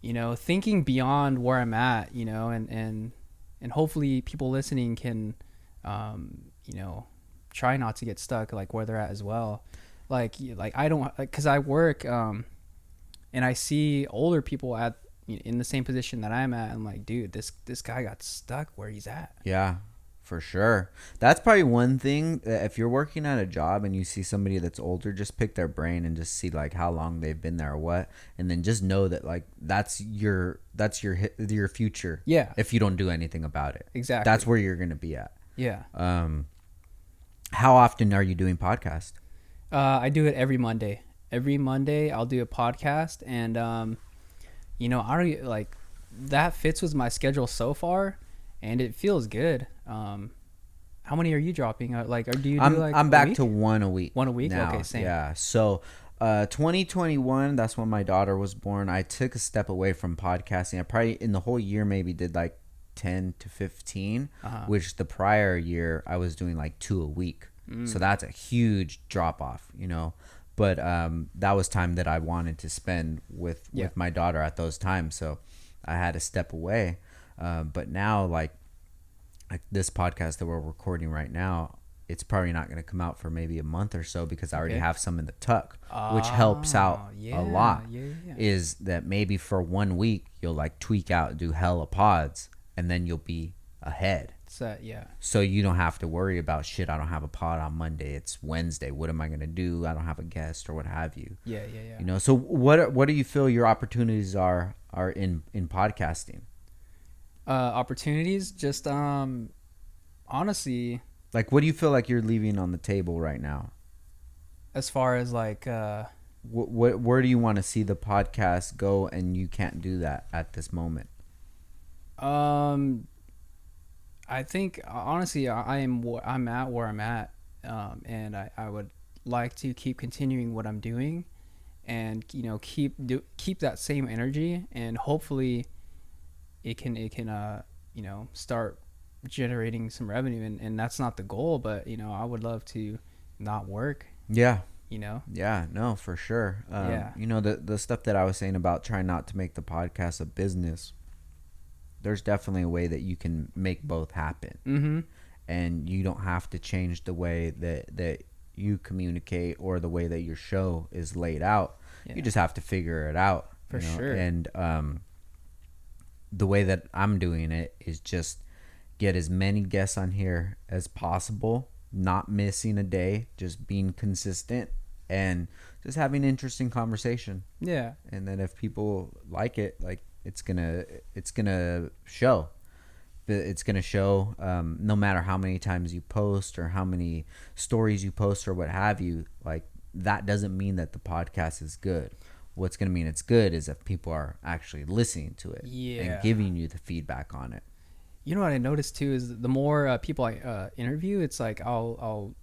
you know, thinking beyond where I'm at, you know, and hopefully people listening can, you know, try not to get stuck like where they're at as well. Like I don't, because I work, and I see older people in the same position that I'm at. I'm like, dude, this guy got stuck where he's at. Yeah. For sure. That's probably one thing. If you're working at a job and you see somebody that's older, just pick their brain and just see like how long they've been there or what, and then just know that like that's your future. Yeah. If you don't do anything about it. Exactly. That's where you're gonna be at. Yeah. How often are you doing podcast? I do it every Monday. Every Monday I'll do a podcast, and you know, I already like that fits with my schedule so far, and it feels good. How many are you dropping? Like, or do you do like? I'm back to one a week. One a week. Now. Okay, same. Yeah. So, 2021. That's when my daughter was born. I took a step away from podcasting. I probably in the whole year maybe did like 10 to 15, which the prior year I was doing like 2 a week. So that's a huge drop off, you know. But that was time that I wanted to spend with my daughter at those times. So I had to step away. But now like this podcast that we're recording right now, it's probably not going to come out for maybe a month or so because I already have some in the tuck, which helps out a lot. Is that maybe for 1 week you'll like tweak out, do hella pods, and then you'll be ahead. So you don't have to worry about shit. I don't have a pod on Monday. It's Wednesday. What am I going to do? I don't have a guest or what have you. Yeah. You know, so what do you feel your opportunities are in podcasting? Opportunities, just honestly, like what do you feel like you're leaving on the table right now, as far as like where do you want to see the podcast go, and you can't do that at this moment? I think honestly I'm at where I'm at, and I would like to keep continuing what I'm doing, and you know keep that same energy, and hopefully it can you know start generating some revenue, and that's not the goal, but you know I would love to not work. Yeah. You know? Yeah, no, for sure. You know, the stuff that I was saying about trying not to make the podcast a business, there's definitely a way that you can make both happen. Mm-hmm. And you don't have to change the way that you communicate or the way that your show is laid out. Yeah. You just have to figure it out. For sure. And the way that I'm doing it is just get as many guests on here as possible, not missing a day, just being consistent and just having interesting conversation. Yeah. And then if people like it, like it's gonna show. It's gonna show no matter how many times you post or how many stories you post or what have you. Like that doesn't mean that the podcast is good. What's gonna mean it's good is if people are actually listening to it and giving you the feedback on it. You know what I noticed too is the more people I interview, it's like I'll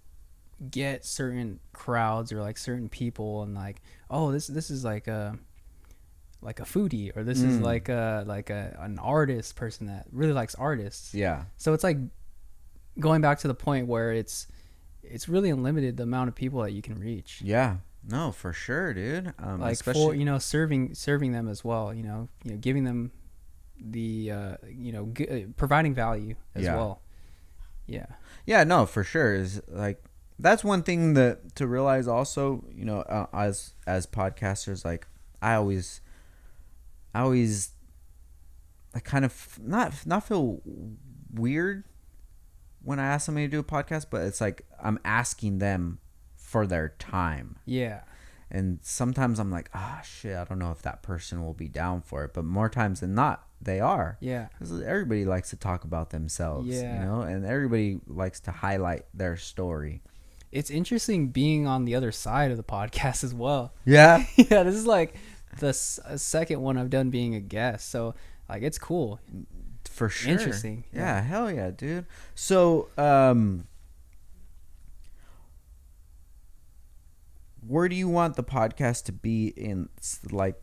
get certain crowds or like certain people and like, oh, this is like a foodie, or this is like an artist person that really likes artists. Yeah. So it's like going back to the point where it's really unlimited the amount of people that you can reach. Yeah. No, for sure, dude. Like especially for serving them as well. Giving them the providing value as well. Yeah. Yeah. No, for sure. Is like that's one thing that to realize also. As podcasters, like I always I kind of not feel weird when I ask somebody to do a podcast, but it's like I'm asking them for their time. Yeah. And sometimes I'm like, shit, I don't know if that person will be down for it. But more times than not, they are. Yeah. Because everybody likes to talk about themselves, and everybody likes to highlight their story. It's interesting being on the other side of the podcast as well. Yeah. Yeah, this is like the second one I've done being a guest. So, like, it's cool. For sure. Interesting. Yeah, hell yeah, dude. So, where do you want the podcast to be in like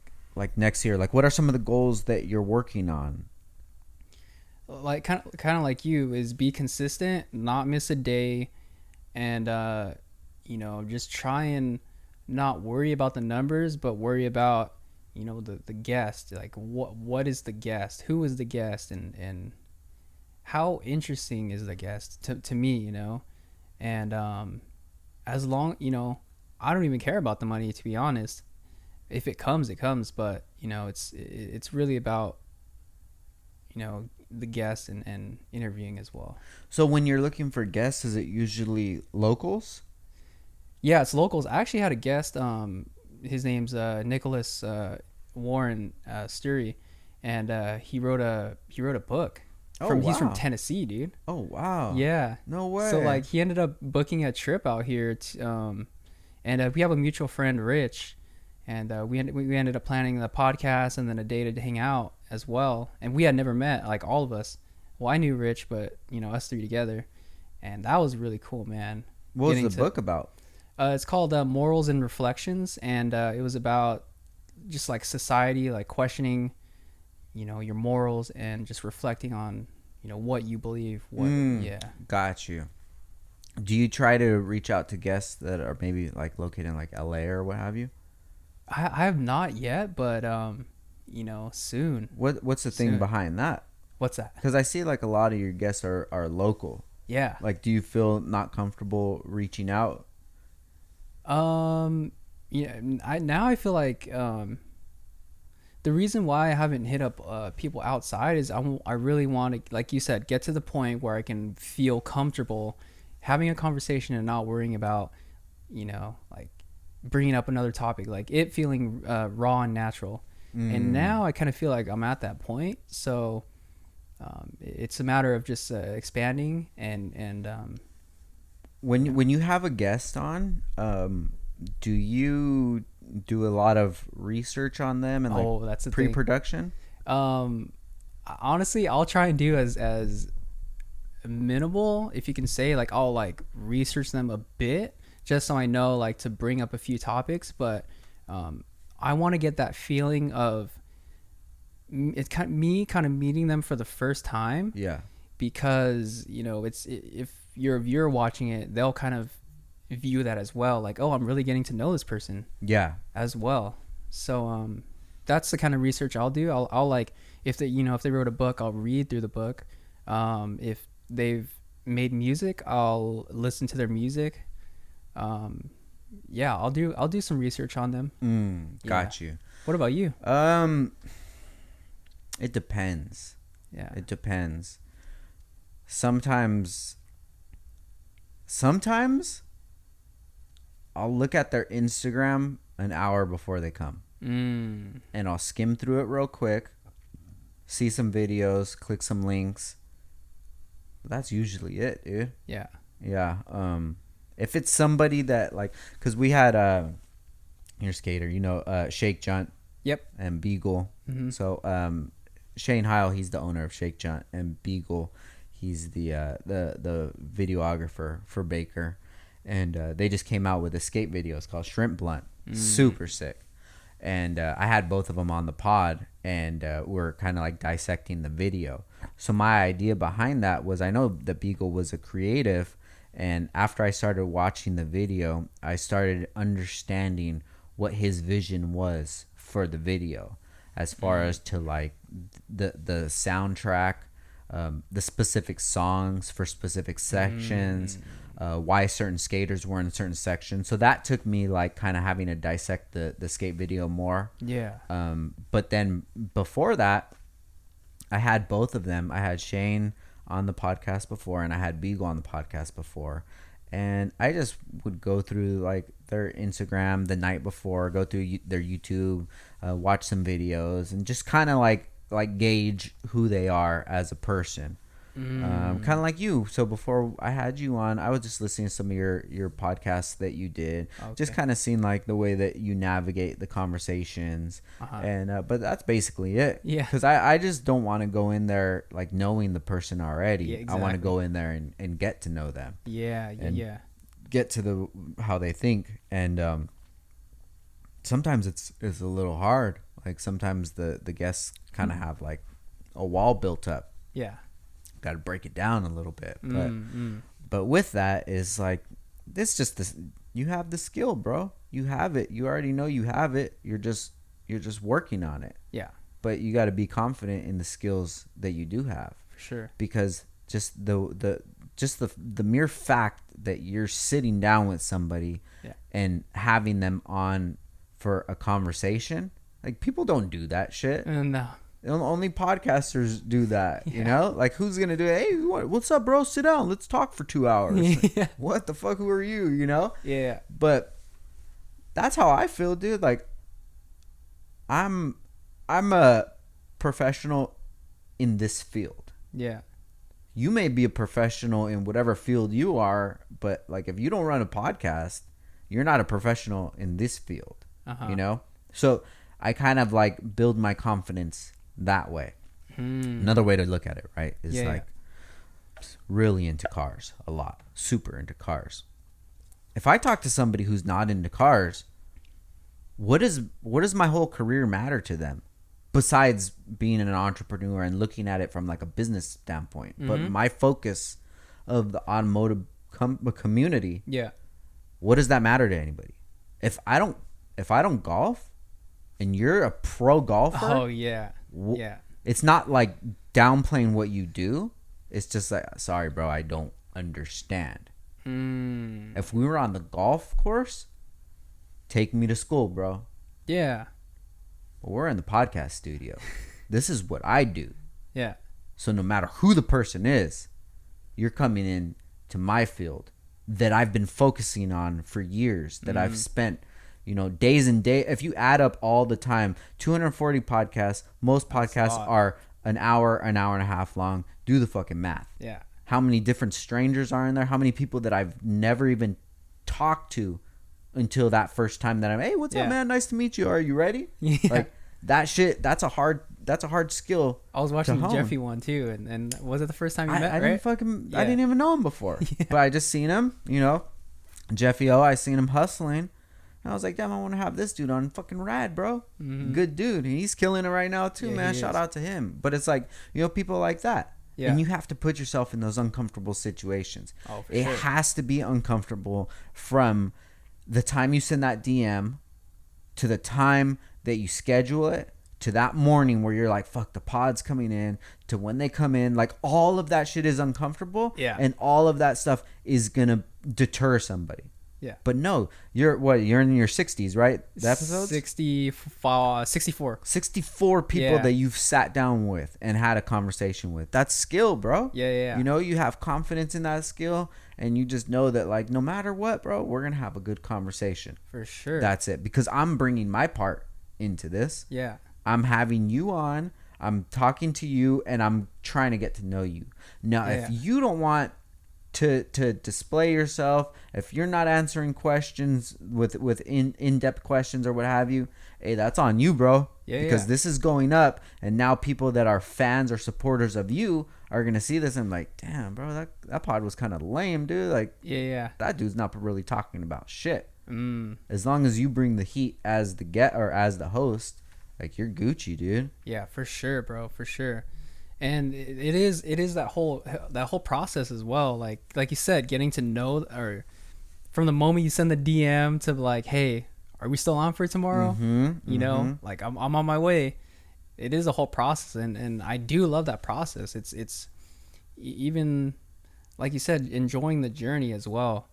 next year? Like what are some of the goals that you're working on? Like kind of like you is be consistent, not miss a day, and just try and not worry about the numbers, but worry about the guest. Like what is the guest? Who is the guest, and how interesting is the guest to me, and as long I don't even care about the money, to be honest. If it comes, it comes. But it's really about the guests and interviewing as well. So when you're looking for guests, is it usually locals? Yeah, it's locals. I actually had a guest. His name's Nicholas Warren Sturry, and he wrote a book. He's from Tennessee, dude. Oh wow. Yeah. No way. So like he ended up booking a trip out here and we have a mutual friend, Rich, and we ended up planning the podcast and then a day to hang out as well. And we had never met, like all of us. Well, I knew Rich, but us three together, and that was really cool, man. What was the book about? It's called Morals and Reflections, and it was about just like society, like questioning, your morals and just reflecting on, what you believe. Got you. Do you try to reach out to guests that are maybe like located in like LA or what have you? I have not yet, but soon. What's the thing behind that? What's that? Because I see like a lot of your guests are local. Yeah. Like, do you feel not comfortable reaching out? I feel like the reason why I haven't hit up people outside is I really want to, like you said, get to the point where I can feel comfortable having a conversation and not worrying about, like bringing up another topic, like it feeling raw and natural. And now I kind of feel like I'm at that point. So it's a matter of just expanding and when you have a guest on, do you do a lot of research on them and that's the pre-production? Honestly, I'll try and do as minimal, if you can say. Like I'll like research them a bit just so I know like to bring up a few topics, but I want to get that feeling of it's kind of meeting them for the first time. Yeah. Because it's if you're a viewer watching it, they'll kind of view that as well. Like, oh, I'm really getting to know this person. Yeah. As well. So that's the kind of research I'll do. I'll like, if they, if they wrote a book, I'll read through the book. If they've made music, I'll listen to their music. Yeah, I'll do some research on them. Got you. What about you? It depends. Yeah. It depends. Sometimes I'll look at their Instagram an hour before they come. And I'll skim through it real quick, see some videos, click some links. That's usually it, dude. Yeah. Yeah. If it's somebody that like, cause we had your skater, Shake Junt. Yep. And Beagle. Mm-hmm. So Shane Heil, he's the owner of Shake Junt, and Beagle, he's the videographer for Baker. And they just came out with a skate video. It's called Shrimp Blunt. Super sick. And I had both of them on the pod, and we're kind of like dissecting the video. So my idea behind that was, I know that Beagle was a creative, and after I started watching the video, I started understanding what his vision was for the video, as far as to like the soundtrack, the specific songs for specific sections, why certain skaters were in certain sections. So that took me like kind of having to dissect the skate video more. Yeah. But then before that, I had both of them. I had Shane on the podcast before, and I had Beagle on the podcast before. And I just would go through like their Instagram the night before, go through their YouTube, watch some videos, and just kind of like gauge who they are as a person. Kind of like you. So before I had you on, I was just listening to some of your podcasts that you did, just kind of seeing like the way that you navigate the conversations. And but that's basically it. Yeah. Because I just don't want to go in there like knowing the person already. Yeah, exactly. I want to go in there and get to know them. Yeah. Yeah. Get to how they think. And sometimes it's a little hard. Like sometimes the guests kind of have like a wall built up. Yeah. Got to break it down a little bit, but with that is like, this just this, you have the skill, bro. You have it. You already know you have it. You're just working on it. Yeah. But you got to be confident in the skills that you do have. For sure. Because just the mere fact that you're sitting down with somebody and having them on for a conversation, like people don't do that shit. No. Only podcasters do that, you know? Like, who's going to do it? Hey, what's up, bro? Sit down. Let's talk for 2 hours. Like, what the fuck? Who are you, you know? Yeah. But that's how I feel, dude. Like, I'm a professional in this field. Yeah. You may be a professional in whatever field you are, but, like, if you don't run a podcast, you're not a professional in this field, you know? So I kind of, like, build my confidence that way. Another way to look at it, right, is really into cars a lot, super into cars. If I talk to somebody who's not into cars, what does my whole career matter to them besides being an entrepreneur and looking at it from like a business standpoint? But my focus of the automotive community, what does that matter to anybody? If I don't golf and you're a pro golfer, it's not like downplaying what you do. It's just like, sorry, bro, I don't understand. If we were on the golf course, take me to school, bro. Yeah. But we're in the podcast studio. This is what I do. Yeah. So no matter who the person is, you're coming in to my field that I've been focusing on for years, that I've spent, days and days. If you add up all the time, 240 podcasts, most podcasts are an hour and a half long. Do the fucking math. Yeah. How many different strangers are in there? How many people that I've never even talked to until that first time that hey, what's up, man? Nice to meet you. Are you ready? Like that shit, that's a hard skill. I was watching the Jeffy one too, and was it the first time you met? I didn't even know him before. But I just seen him, Jeffy O, I seen him hustling. And I was like, damn, I want to have this dude on. Fucking rad, bro. Good dude. He's killing it right now too, man. Shout out to him. But it's like, people like that. Yeah. And you have to put yourself in those uncomfortable situations. Oh, for it sure. has to be uncomfortable from the time you send that DM to the time that you schedule it to that morning where you're like, fuck, the pod's coming in, to when they come in. Like, all of that shit is uncomfortable. Yeah. And all of that stuff is going to deter somebody. Yeah. But no, you're in your 60s, right? The episodes? 64. 64 people that you've sat down with and had a conversation with. That's skill, bro. Yeah. You know, you have confidence in that skill, and you just know that, like, no matter what, bro, we're going to have a good conversation. For sure. That's it. Because I'm bringing my part into this. Yeah. I'm having you on. I'm talking to you, and I'm trying to get to know you. Now, if you don't want to display yourself, if you're not answering questions with in-depth questions or what have you, hey, that's on you, bro. Because this is going up, and now people that are fans or supporters of you are gonna see this and like, damn, bro, that pod was kind of lame, dude. Like, that dude's not really talking about shit. As long as you bring the heat as the host, like, you're Gucci, dude. Yeah, for sure, bro, for sure. And it is that whole process as well. Like you said, getting to know, or from the moment you send the DM to like, hey, are we still on for tomorrow? You know, like I'm on my way. It is a whole process, and I do love that process. It's even, like you said, enjoying the journey as well.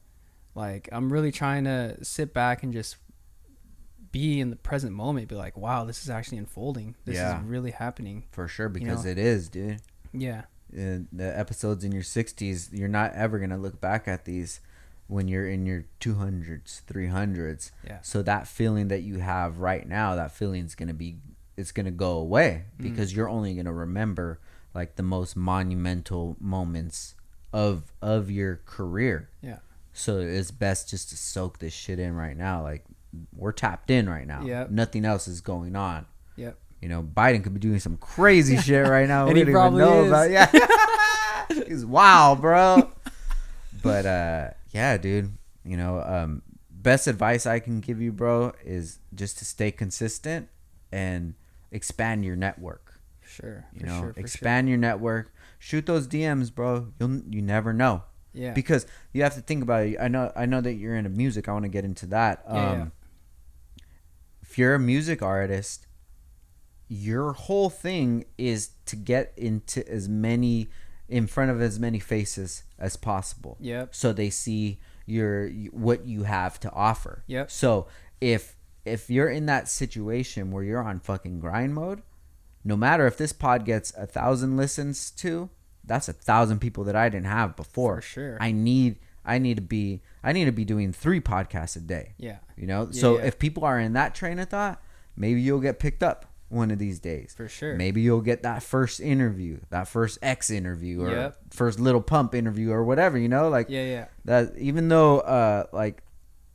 Like, I'm really trying to sit back and just be in the present moment, be like, wow, this is actually unfolding. This is really happening. For sure, because it is, dude. Yeah. The episodes in your 60s, you're not ever going to look back at these when you're in your 200s, 300s. Yeah. So that feeling that you have right now, that feeling's going to it's going to go away, because you're only going to remember like the most monumental moments of your career. Yeah. So it's best just to soak this shit in right now. Like, we're tapped in right now. Yep. Nothing else is going on. Yep. You know, Biden could be doing some crazy shit right now. And we he don't probably even know is. about. Yeah. He's wild, bro. But yeah, dude. You know, best advice I can give you, bro, is just to stay consistent and expand your network. Sure. You know, expand your network. Shoot those DMs, bro. You never know. Yeah. Because you have to think about it. I know that you're into music. I want to get into that. If you're a music artist, your whole thing is to get in front of as many faces as possible. Yep. So they see what you have to offer. Yep. So if you're in that situation where you're on fucking grind mode, no matter if this pod gets 1,000 listens to, that's 1,000 people that I didn't have before. For sure. I need to be doing 3 podcasts a day. Yeah. You know? Yeah, so yeah. if people are in that train of thought, maybe you'll get picked up one of these days. For sure. Maybe you'll get that first interview, that first X interview, or first Little Pump interview, or whatever, you know? Like, that, even though like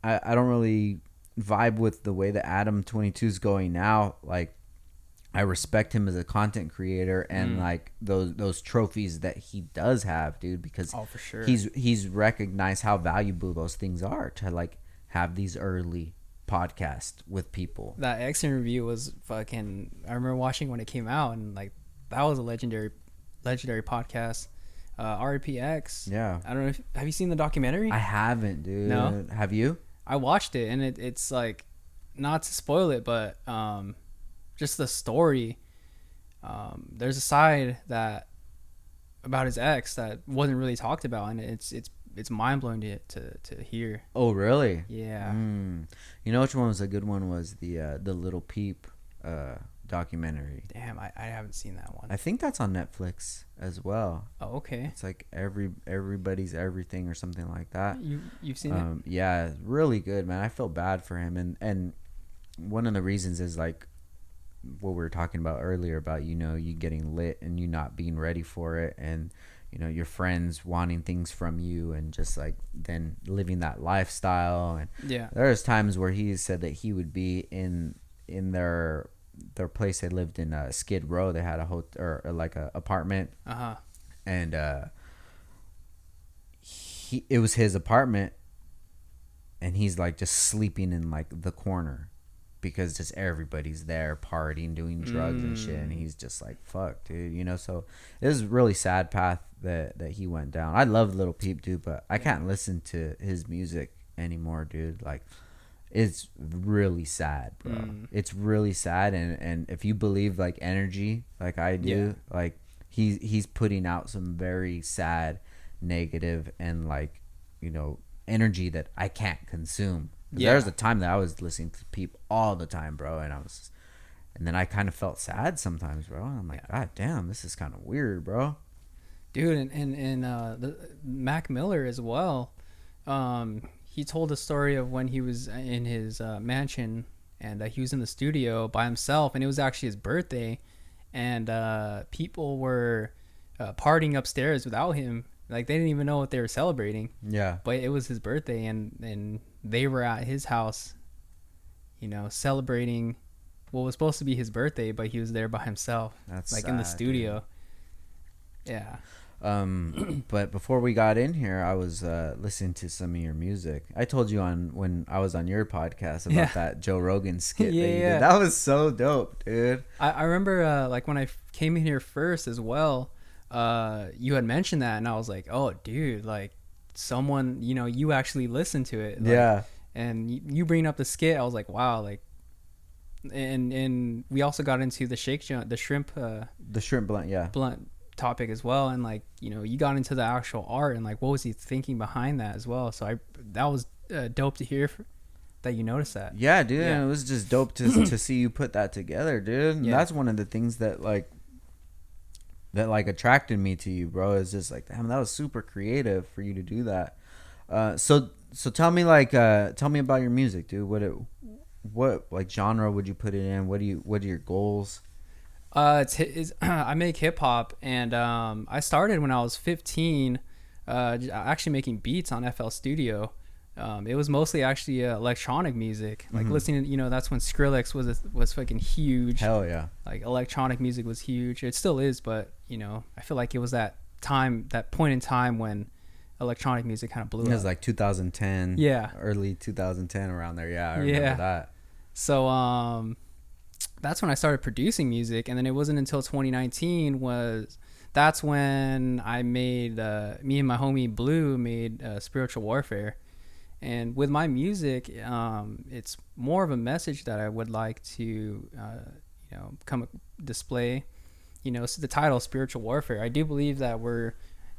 I don't really vibe with the way that Adam 22 is going now, like, I respect him as a content creator and like those trophies that he does have, dude, because for sure. he's recognized how valuable those things are, to like have these early podcasts with people. That X interview was fucking, I remember watching when it came out, and like, that was a legendary podcast. RPX. Yeah. I don't know have you seen the documentary? I haven't, dude. No? Have you? I watched it, and it's like, not to spoil it, but just the story. There's a side that about his ex that wasn't really talked about, and it's mind blowing to hear. Oh, really? Yeah. You know which one was a good one? Was the Little Peep documentary. Damn, I haven't seen that one. I think that's on Netflix as well. Oh, okay. It's like everybody's everything or something like that. You've seen it? Yeah, really good, man. I feel bad for him, and one of the reasons is like what we were talking about earlier about, you know, you getting lit and you not being ready for it, and you know, your friends wanting things from you, and just like then living that lifestyle. And there's times where he said that he would be in their place they lived in, Skid Row. They had a hotel, or like a apartment, and it was his apartment, and he's like just sleeping in like the corner because just everybody's there partying, doing drugs and shit, and he's just like, fuck, dude, you know. So it was a really sad path that he went down. I love Lil Peep, dude, but I can't listen to his music anymore, dude. Like, it's really sad, bro. It's really sad, and if you believe like energy like I do, like he's putting out some very sad, negative, and like, you know, energy that I can't consume. There was a time that I was listening to Peep all the time, bro, and then I kind of felt sad sometimes, bro. I'm like, God damn, this is kind of weird, bro. Dude, and the Mac Miller as well. He told a story of when he was in his mansion, and he was in the studio by himself, and it was actually his birthday, and people were partying upstairs without him. Like, they didn't even know what they were celebrating. Yeah. But it was his birthday, and they were at his house, you know, celebrating what was supposed to be his birthday, but he was there by himself. That's like sad, in the studio. Dude. Yeah. But before we got in here, I was listening to some of your music. I told you when I was on your podcast about that Joe Rogan skit that you did. That was so dope, dude. I remember like when I came in here first as well, you had mentioned that, and I was like, oh, dude, like someone, you know, you actually listened to it. Like, and you bringing up the skit, I was like, wow, like, and we also got into the shrimp blunt topic as well, and like, you know, you got into the actual art and like what was he thinking behind that as well. So that was dope to hear that you noticed that. Yeah, dude. And it was just dope to see you put that together, dude. And that's one of the things that attracted me to you, bro. Is just like, damn, that was super creative for you to do that. So tell me about your music, dude. What like genre would you put it in? What are your goals? I make hip hop, and I started when I was 15, actually making beats on FL Studio. It was mostly actually electronic music, like listening to, you know, that's when Skrillex was fucking huge. Hell yeah. Like electronic music was huge. It still is, but you know, I feel like it was that point in time when electronic music kind of blew up. It was like 2010. Yeah. Early 2010, around there. Yeah, I remember that. So that's when I started producing music, and then it wasn't until 2019 that's when I made me and my homie Blue made Spiritual Warfare. And with my music, it's more of a message that I would like to you know, display. You know, so the title, Spiritual Warfare, I do believe that we're,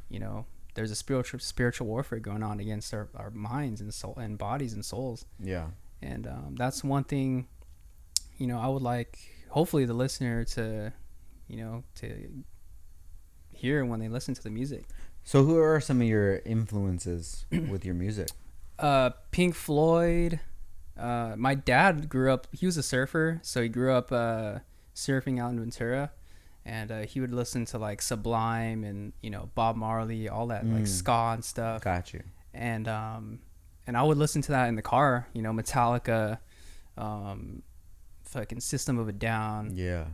you know, there's a spiritual warfare going on against our minds and soul and bodies and souls. Yeah. And that's one thing, you know, I would like hopefully the listener to, you know, to hear when they listen to the music. So who are some of your influences with your music? Pink Floyd. My dad grew up, he was a surfer, so he grew up surfing out in Ventura, and he would listen to like Sublime and, you know, Bob Marley, all that like ska and stuff. Got you. And I would listen to that in the car, you know, Metallica, fucking System of a Down. Yeah.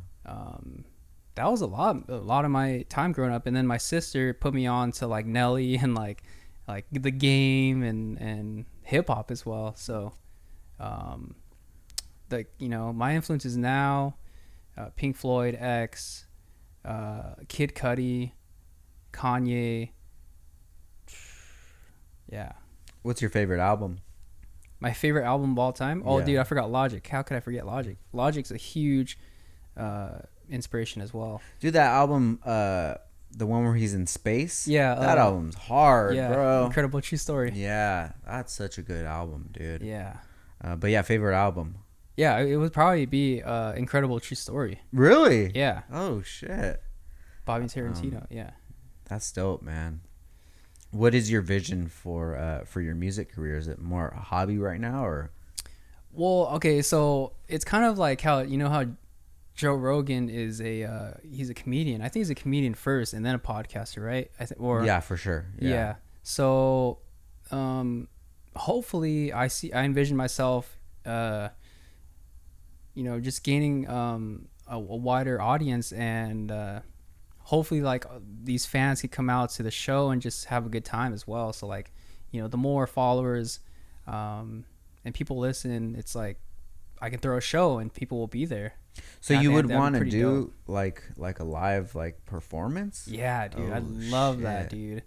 That was a lot of my time growing up. And then my sister put me on to like Nelly and like The Game and hip hop as well. So, you know, my influences now, Pink Floyd, X, Kid Cudi, Kanye. Yeah. What's your favorite album? My favorite album of all time? Oh, dude, I forgot Logic. How could I forget Logic? Logic's a huge inspiration as well. Dude, that album, the one where he's in space? Yeah. That album's hard, bro. Incredible True Story. Yeah, that's such a good album, dude. Yeah. But yeah, favorite album? Yeah, it would probably be Incredible True Story. Really? Yeah. Oh, shit. Bobby Tarantino, yeah. That's dope, man. What is your vision for your music career? Is it more a hobby right now, or? Well, okay, so it's kind of like how, you know, how Joe Rogan is he's a comedian. I think he's a comedian first and then a podcaster, right? Yeah, for sure. Yeah. So, hopefully, I envision myself, you know, just gaining a wider audience, and hopefully, like, these fans can come out to the show and just have a good time as well. So, like, you know, the more followers and people listen, it's like I can throw a show and people will be there. So you would want to do like a live like performance? Yeah, dude. I love that, dude.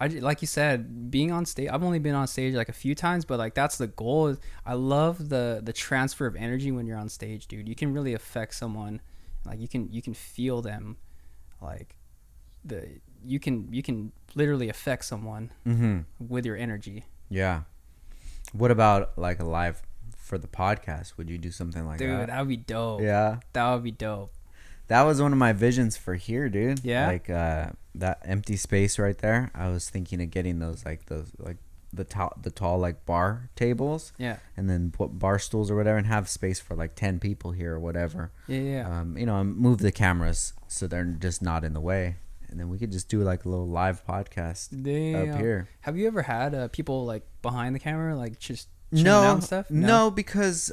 Like you said, being on stage. I've only been on stage like a few times, but like that's the goal. I love the transfer of energy when you're on stage, dude. You can really affect someone. Like you can feel them, like you can literally affect someone with your energy. Yeah. What about like a live for the podcast? Would you do something like that? Dude, that would be dope. Yeah. That would be dope. That was one of my visions for here, dude. Yeah. Like that empty space right there. I was thinking of getting those the tall like bar tables. Yeah. And then put bar stools or whatever and have space for like 10 people here or whatever. Yeah. Move the cameras so they're just not in the way. And then we could just do like a little live podcast up here. Have you ever had people like behind the camera, like just no and stuff? No, because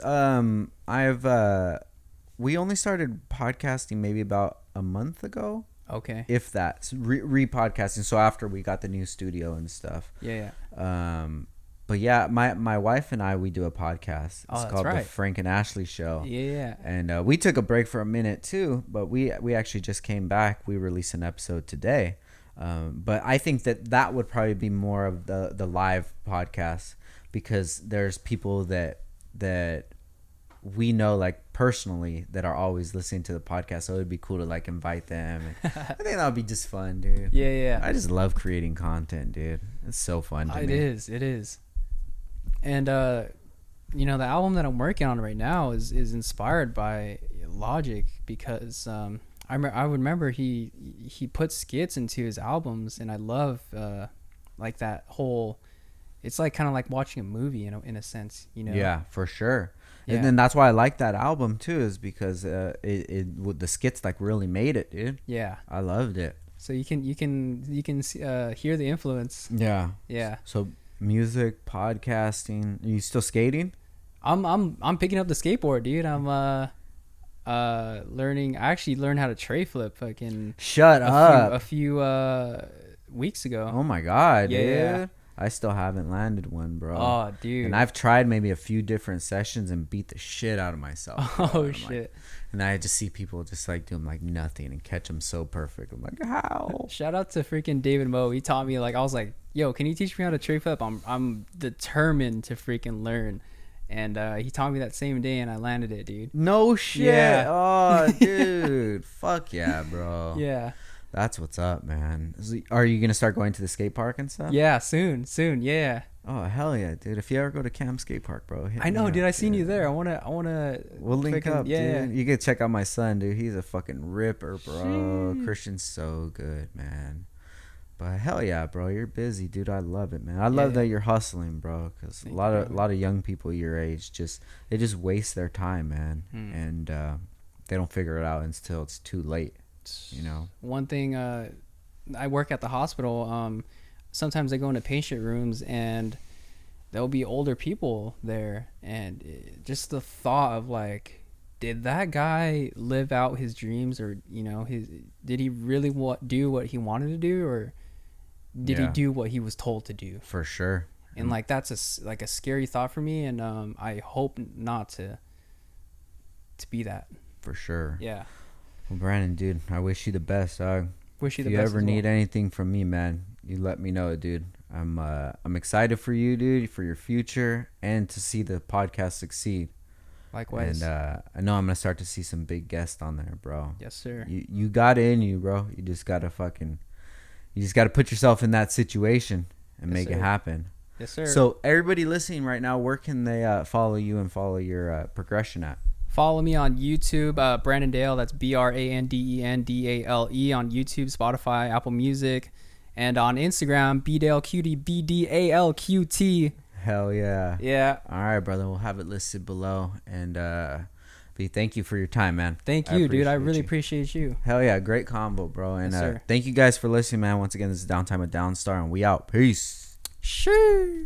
we only started podcasting maybe about a month ago. Okay. If that's re-podcasting. So after we got the new studio and stuff. Yeah. But yeah, my wife and I, we do a podcast. It's called right. The Frank and Ashley Show. Yeah. And we took a break for a minute too, but we actually just came back. We released an episode today. But I think that would probably be more of the live podcast, because there's people that we know like personally that are always listening to the podcast, so it'd be cool to like invite them. And I think that would be just fun, dude. Yeah. I just love creating content, dude. It's so fun to me. It is. And the album that I'm working on right now is inspired by Logic, because I remember he put skits into his albums, and I love like that whole. It's like kind of like watching a movie in a sense, Yeah, for sure. Yeah. And then that's why I like that album too, is because the skits like really made it, dude. Yeah, I loved it. So you can hear the influence. Yeah. Yeah. So music, podcasting. Are you still skating? I'm picking up the skateboard, dude. I'm learning. I actually learned how to tray flip fucking Shut up. A few weeks ago. Oh my god, Yeah, dude. yeah. I still haven't landed one, bro. Oh, dude. And I've tried maybe a few different sessions and beat the shit out of myself. Oh shit. And I just see people just like doing like nothing and catch them so perfect. I'm like, how? Shout out to freaking David Moe. He taught me, like, I was like, yo, can you teach me how to tray flip? I'm determined to freaking learn. And he taught me that same day, and I landed it, dude. No shit. Yeah. Oh, dude. Fuck yeah, bro. Yeah. That's what's up, man. Are you going to start going to the skate park and stuff? Yeah, soon. Yeah. Oh, hell yeah, dude. If you ever go to Camp Skate Park, bro. I know, dude. I seen you there. I wanna. We'll link up, yeah, dude. You can check out my son, dude. He's a fucking ripper, bro. Sheesh. Christian's so good, man. But hell yeah, bro. You're busy, dude. I love it, man. I love that you're hustling, bro. Because a lot of young people your age they just waste their time, man. And they don't figure it out until it's too late. One thing, I work at the hospital. Sometimes I go into patient rooms and there'll be older people there, and just the thought of like, did that guy live out his dreams, or did he really do what he wanted to do, or did he do what he was told to do? For sure. And like that's a scary thought for me, and I hope not to be that. For sure. Yeah. Well, Branden, dude, I wish you the best, dog. Wish you the best. If you ever need well. anything from me, man, you let me know, dude. I'm excited for you, dude, for your future, and to see the podcast succeed. Likewise. And I know I'm gonna start to see some big guests on there, bro. Yes, sir. You got it in you, bro. You just gotta put yourself in that situation and make it happen. Yes, sir. So everybody listening right now, where can they follow you and follow your progression at? Follow me on YouTube, Branden Dale. That's BrandenDale on YouTube, Spotify, Apple Music, and on Instagram, BDaleQT, BDaleQT. Hell yeah. Yeah. All right, brother. We'll have it listed below. And B, thank you for your time, man. Thank you, dude. I really appreciate you. Hell yeah. Great combo, bro. And Yes, thank you guys for listening, man. Once again, this is Downtime with Downstar, and we out. Peace. Sure.